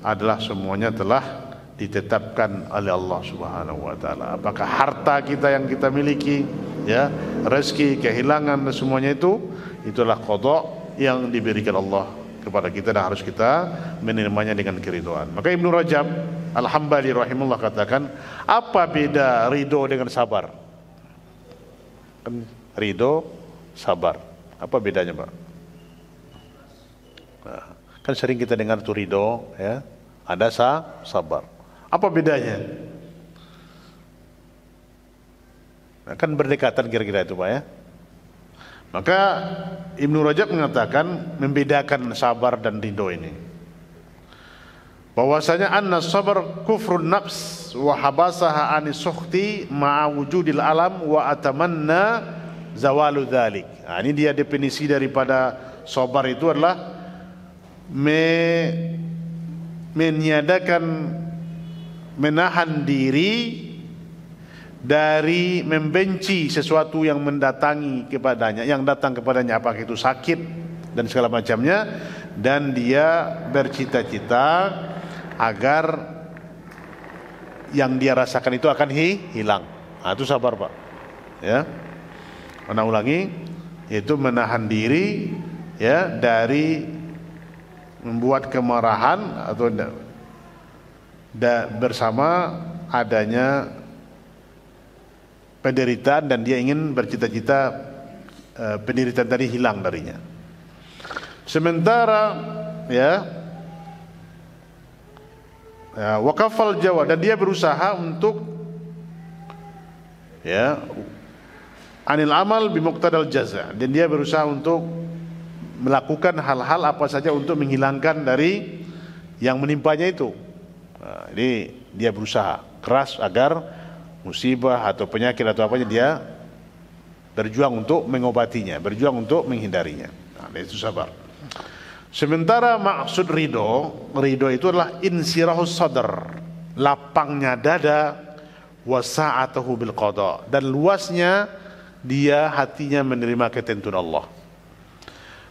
adalah semuanya telah ditetapkan oleh Allah Subhanahu wa taala. Apakah harta kita yang kita miliki, ya, rezeki, kehilangan dan semuanya itu, itulah qada yang diberikan Allah kepada kita dan harus kita menerimanya dengan keridhaan. Maka Ibnu Rajab Al-Hambali rahimahullah katakan, apa beda ridho dengan sabar? Kan ridho, sabar, apa bedanya, Pak? Nah, kan sering kita dengar tuh ridho, ya, ada sabar. Apa bedanya? Nah, kan berdekatan kira-kira itu, Pak, ya. Maka Ibnu Rajab mengatakan membedakan sabar dan ridho ini, bahwasanya anna sabar kufrun nafs wa habasaha anis sukhti ma'a wujudil alam wa atamanna zawalu dzalik. Nah, ini dia definisi daripada sabar itu adalah meniadakan, menahan diri dari membenci sesuatu yang mendatangi kepadanya, yang datang kepadanya, apakah itu sakit dan segala macamnya, dan dia bercita-cita agar yang dia rasakan itu akan hilang. Nah, itu sabar, Pak, ya. Ana ulangi, yaitu menahan diri, ya, dari membuat kemarahan atau bersama adanya penderitaan, dan dia ingin bercita-cita penderitaan tadi hilang darinya. Sementara, ya, wakafal jawa, dan dia berusaha untuk, ya, anil amal bimuqtadal jaza, dan dia berusaha untuk melakukan hal-hal apa saja untuk menghilangkan dari yang menimpanya itu. Nah, ini dia berusaha keras agar musibah atau penyakit atau apanya, dia berjuang untuk mengobatinya, berjuang untuk menghindarinya. Nah, itu sabar. Sementara maksud ridho itu adalah insirahus sadar, lapangnya dada, wasa'atahu bil qada, dan luasnya dia hatinya menerima ketentuan Allah.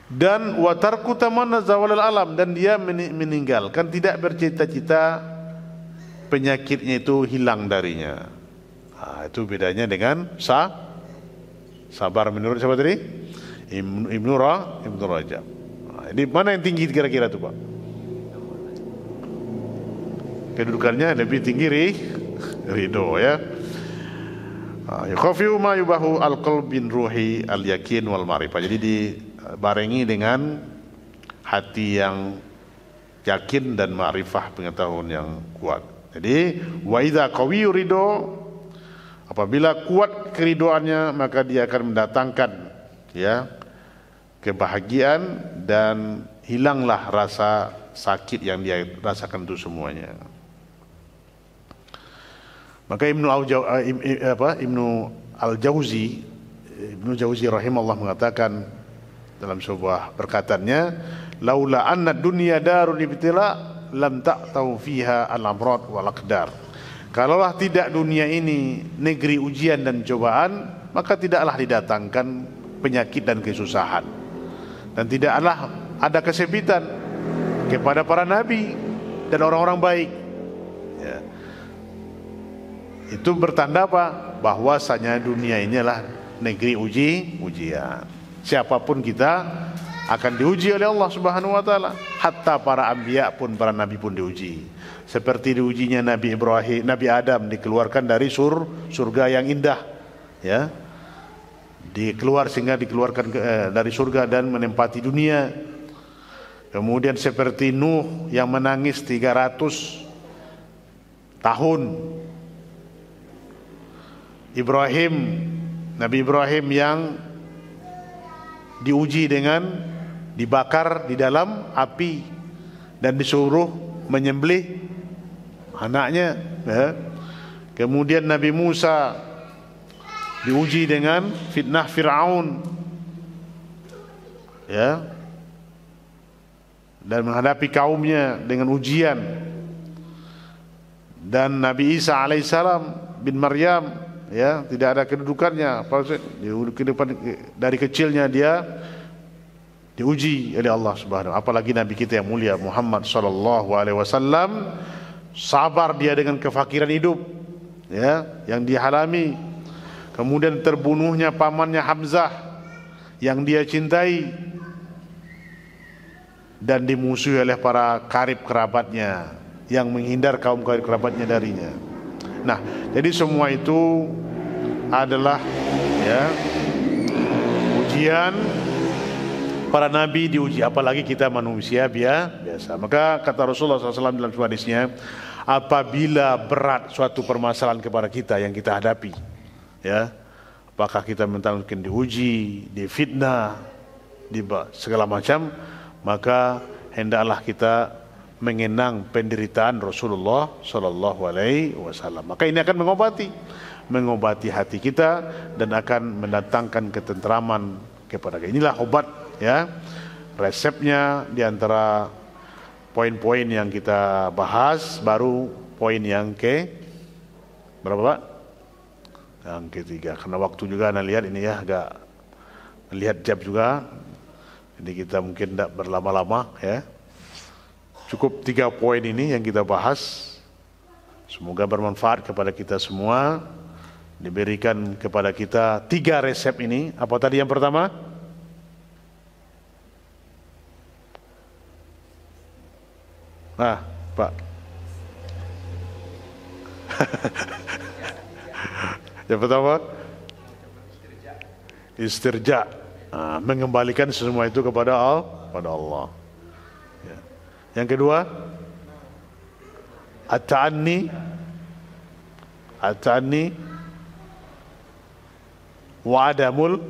Dan wa tarku tamanna zawalal alam, dan dia meninggalkan, tidak bercita-cita penyakitnya itu hilang darinya. Nah, itu bedanya dengan sabar menurut siapa tadi? Ibnu Rajab. Nah, ini mana yang tinggi kira-kira itu, Pak? Kedudukannya lebih tinggi ridho, ya. Yakhafiu ma yubahu al-qalb bin ruhi al-yakin wal ma'rifah. Jadi dibarengi dengan hati yang yakin dan ma'rifah, pengetahuan yang kuat. Jadi wa idza qawiyyu ridho, apabila kuat keridoannya, maka dia akan mendatangkan, ya, kebahagiaan, dan hilanglah rasa sakit yang dia rasakan itu semuanya. Maka Ibnu Al-Jauzi rahimahullah mengatakan dalam sebuah perkataannya, laula anna dunya darun ibtila lam ta'tau fiha al-amrad wal aqdar. Kalaulah tidak dunia ini negeri ujian dan cobaan, maka tidaklah didatangkan penyakit dan kesusahan, dan tidaklah ada kesempitan kepada para nabi dan orang-orang baik, ya. Itu bertanda apa? Bahwasanya dunia ini adalah negeri ujian. Siapapun kita akan diuji oleh Allah Subhanahu wa taala. Hatta para anbiya pun, para nabi pun diuji. Seperti diujinya Nabi Ibrahim, Nabi Adam dikeluarkan dari surga yang indah, ya. Dikeluarkan dari surga dan menempati dunia. Kemudian seperti Nuh yang menangis 300 tahun. Nabi Ibrahim yang diuji dengan dibakar di dalam api dan disuruh menyembelih anaknya, ya. Kemudian Nabi Musa diuji dengan fitnah Fir'aun, ya, dan menghadapi kaumnya dengan ujian. Dan Nabi Isa alaihissalam bin Maryam, ya, tidak ada kedudukannya, dari kecilnya dia diuji oleh Allah Subhanahu. Apalagi Nabi kita yang mulia Muhammad sallallahu alaihi wasallam, sabar dia dengan kefakiran hidup, ya, yang dialami. Kemudian terbunuhnya pamannya Hamzah yang dia cintai, dan dimusuhi oleh para karib kerabatnya yang menghindar kaum karib kerabatnya darinya. Nah, jadi semua itu adalah ya ujian. Para nabi diuji, apalagi kita manusia biasa. Maka kata Rasulullah SAW dalam hadisnya, apabila berat suatu permasalahan kepada kita yang kita hadapi, ya, apakah kita mungkin diuji, difitnah, segala macam, maka hendaklah kita mengenang penderitaan Rasulullah SAW. Maka ini akan mengobati hati kita dan akan mendatangkan ketentraman kepada kita. Inilah obat, ya, resepnya. Di antara poin-poin yang kita bahas, baru poin yang berapa Pak? Yang ketiga. Karena waktu juga Anda lihat ini ya, agak melihat jam juga, jadi kita mungkin tidak berlama-lama ya. Cukup 3 poin ini yang kita bahas. Semoga bermanfaat kepada kita semua. Diberikan kepada kita 3 resep ini. Apa tadi yang pertama? Nah, Pak. Yang pertama? Istirja. Nah, mengembalikan semua itu kepada Allah. Ya. Yang kedua? At-ta'anni wa adamul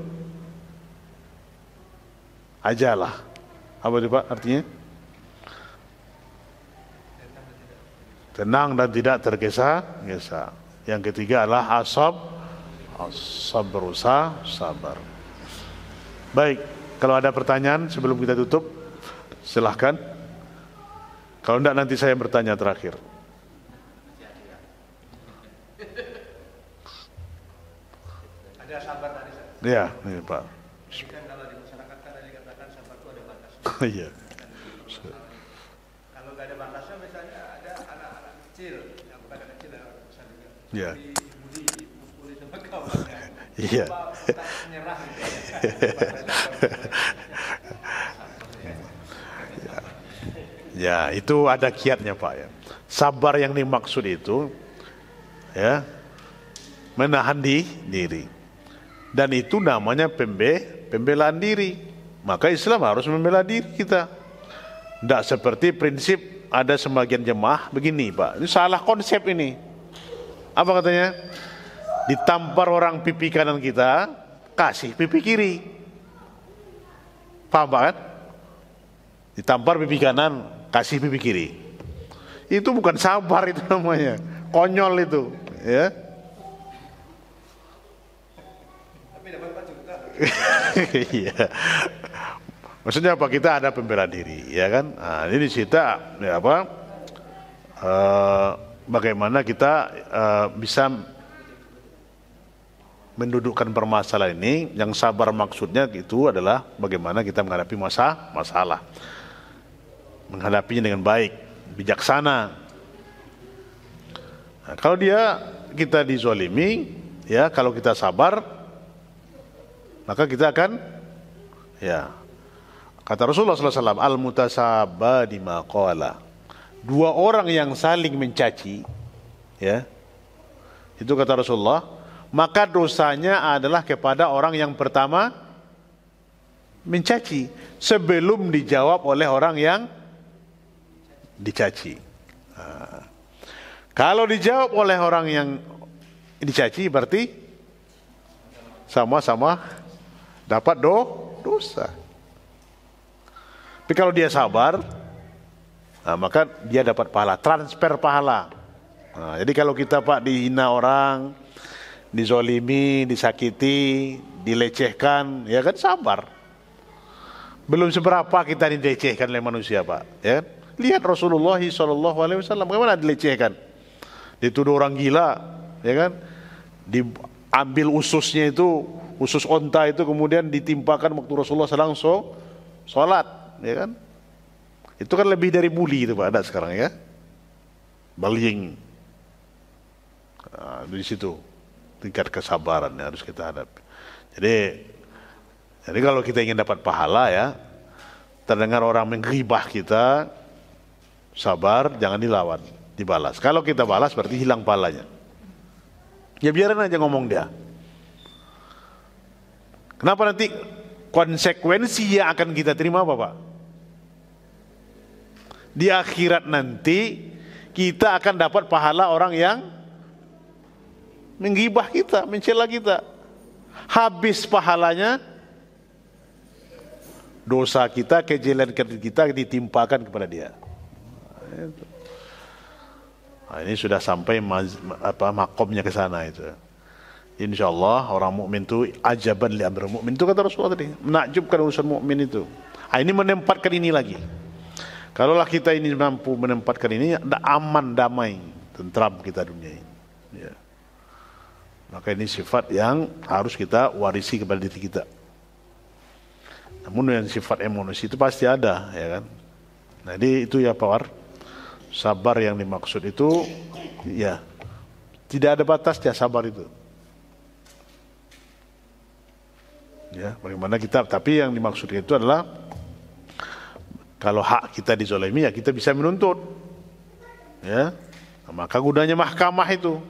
ajalah. Apa itu Pak artinya? Tenang dan tidak tergesa-gesa. Yang ketiga adalah sabar. Baik, kalau ada pertanyaan sebelum kita tutup, silahkan. Kalau enggak nanti saya bertanya terakhir. Ada sabar tadi. Iya, ini Pak. Jadi kan kalau di masyarakat kan dikatakan sabar itu ada batas. Iya. Kalau nggak ada batasnya, misalnya ada anak-anak kecil, yang bukan anak kecil, anak besar juga. Iya. Dipukuli sama kawannya. Iya. Tak menyerah gitu ya. Ya, itu ada kiatnya Pak ya. Sabar yang dimaksud itu ya menahan diri. Dan itu namanya pembelaan diri. Maka Islam harus membela diri kita. Tidak seperti prinsip ada sebagian jemaah begini Pak. Ini salah konsep ini. Apa katanya? Ditampar orang pipi kanan kita, kasih pipi kiri. Paham Pak kan? Ditampar pipi kanan, kasih pipi kiri. Itu bukan sabar, itu namanya konyol itu, ya. Tapi dapat 4 juta. Iya. Maksudnya apa? Kita ada pembela diri, ya kan? Nah, ini kita ya apa? Bagaimana kita bisa mendudukkan permasalahan ini. Yang sabar maksudnya itu adalah bagaimana kita menghadapi masalah. Menghadapinya dengan baik, bijaksana. Nah, kalau kita dizolimi, ya kalau kita sabar, maka kita akan, ya kata Rasulullah SAW, al-mutasabadi maqala. 2 orang yang saling mencaci, ya itu kata Rasulullah, maka dosanya adalah kepada orang yang pertama mencaci sebelum dijawab oleh orang yang dicaci. Nah, kalau dijawab oleh orang yang dicaci berarti sama-sama dapat dosa. Tapi kalau dia sabar, nah, maka dia dapat pahala, transfer pahala. Nah, jadi kalau kita Pak dihina orang, dizolimi, disakiti, dilecehkan, ya kan sabar. Belum seberapa kita dilecehkan oleh manusia Pak, ya. Lihat Rasulullah SAW bagaimana dilecehkan, dituduh orang gila, ya kan, diambil ususnya itu, usus onta itu kemudian ditimpakan waktu Rasulullah sedang sholat, ya kan. Itu kan lebih dari bully itu Pak, ada sekarang ya, bullying. Nah, di situ tingkat kesabaran yang harus kita hadapi. Jadi kalau kita ingin dapat pahala ya, terdengar orang menggibah kita, sabar, jangan dilawan, dibalas. Kalau kita balas berarti hilang pahalanya. Ya biarin aja ngomong dia. Kenapa nanti konsekuensi yang akan kita terima apa, Pak? Di akhirat nanti kita akan dapat pahala orang yang menggibah kita, mencela kita. Habis pahalanya, dosa kita, kejelan kita ditimpakan kepada dia. Nah, ini sudah sampai makomnya ke sana itu. Insyaallah orang mukmin itu ajaban li amrul mukmin itu kata Rasulullah tadi, menakjubkan urusan mukmin itu. Nah, ini menempatkan ini lagi. Kalaulah kita ini mampu menempatkan ini, aman, damai, tentram kita dunia ini. Ya. Maka ini sifat yang harus kita warisi kepada diri kita. Namun yang sifat emosi itu pasti ada, ya kan? Nah, jadi itu ya Pak. Sabar yang dimaksud itu, ya tidak ada batasnya sabar itu. Ya, bagaimana kita? Tapi yang dimaksud itu adalah kalau hak kita dizolimi, ya kita bisa menuntut. Ya, nah, maka gunanya mahkamah itu.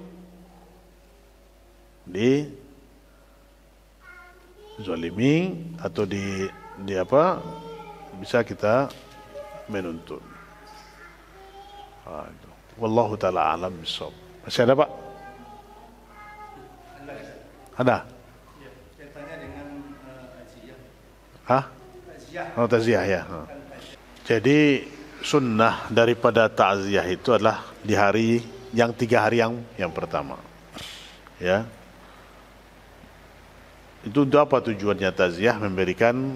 Di zolimi atau di apa? Bisa kita menuntut. Wallahu taala alam bisawab. Masih ada, Pak? Ada? Ya, kaitannya dengan taziah. Hah? Oh, taziah ya. Jadi sunnah daripada ta'ziyah itu adalah di hari yang 3 hari yang pertama. Ya. Itu untuk apa tujuannya ta'ziyah? Memberikan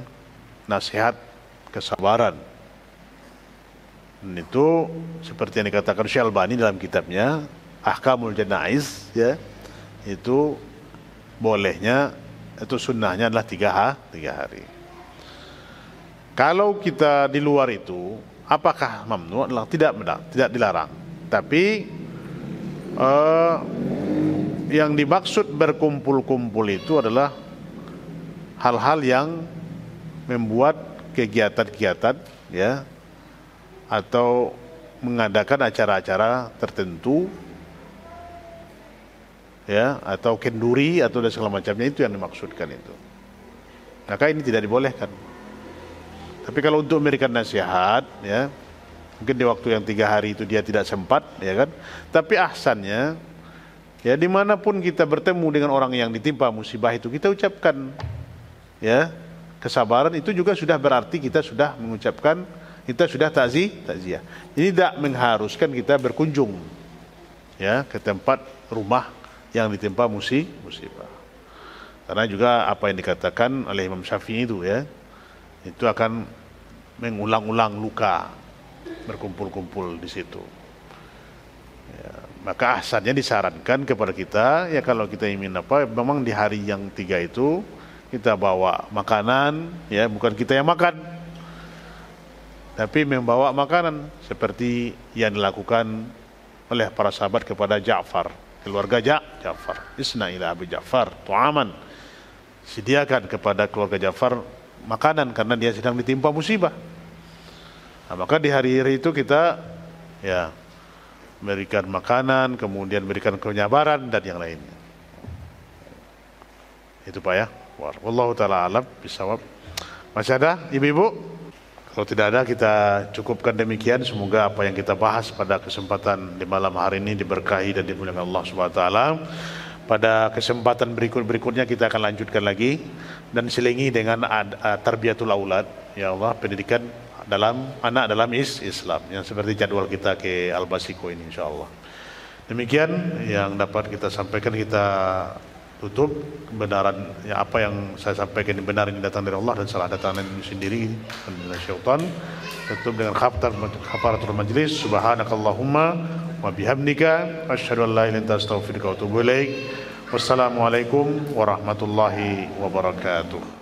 nasihat kesabaran. Dan itu seperti yang dikatakan Syekh Albani dalam kitabnya Ahkamul Janaiz, ya. Itu bolehnya, itu sunnahnya adalah 3 hari. Kalau kita di luar itu, apakah mamnu? Tidak dilarang. Tapi yang dimaksud berkumpul-kumpul itu adalah hal-hal yang membuat kegiatan-kegiatan, ya, atau mengadakan acara-acara tertentu, ya, atau kenduri atau dan segala macamnya, itu yang dimaksudkan itu. Maka ini tidak dibolehkan. Tapi kalau untuk memberikan nasihat, ya, mungkin di waktu yang 3 hari itu dia tidak sempat, ya kan. Tapi ahsannya, ya, dimanapun kita bertemu dengan orang yang ditimpa musibah itu, kita ucapkan, ya, kesabaran. Itu juga sudah berarti kita sudah mengucapkan, kita sudah takziah. Ini tidak mengharuskan kita berkunjung, ya, ke tempat rumah yang ditimpa musibah. Karena juga apa yang dikatakan oleh Imam Syafi'i itu, ya, itu akan mengulang-ulang luka berkumpul-kumpul di situ. Ya, maka ahsannya disarankan kepada kita, ya, kalau kita ingin apa, memang di hari yang 3 itu kita bawa makanan, ya, bukan kita yang makan, tapi membawa makanan seperti yang dilakukan oleh para sahabat kepada Ja'far, keluarga Ja'far. Isna ila Abi Ja'far tu'aman, sediakan kepada keluarga Ja'far makanan karena dia sedang ditimpa musibah. Nah, maka di hari-hari itu kita, ya, berikan makanan, kemudian berikan kesabaran dan yang lainnya. Itu Pak, ya. Wallahu taala alam bisawab. Masih ada ibu-ibu? Kalau tidak ada, kita cukupkan demikian. Semoga apa yang kita bahas pada kesempatan di malam hari ini diberkahi dan dimuliakan Allah Subhanahu wa taala. Pada kesempatan berikutnya kita akan lanjutkan lagi dan selingi dengan tarbiyatul aulad, ya Allah, pendidikan dalam anak dalam Islam, yang seperti jadwal kita ke Al-Basiko ini, insyaallah. Demikian yang dapat kita sampaikan. Kita tutup kebenaran, ya, apa yang saya sampaikan ini benar, ini datang dari Allah dan salah datang dari sendiri dan dari syaitan. Tutup dengan kafaratul majlis. Subhanakallahumma wa bihamdika asyhadu an la ilaha illa anta astaghfiruka wa atubu ilaik. Wassalamualaikum warahmatullahi wabarakatuh.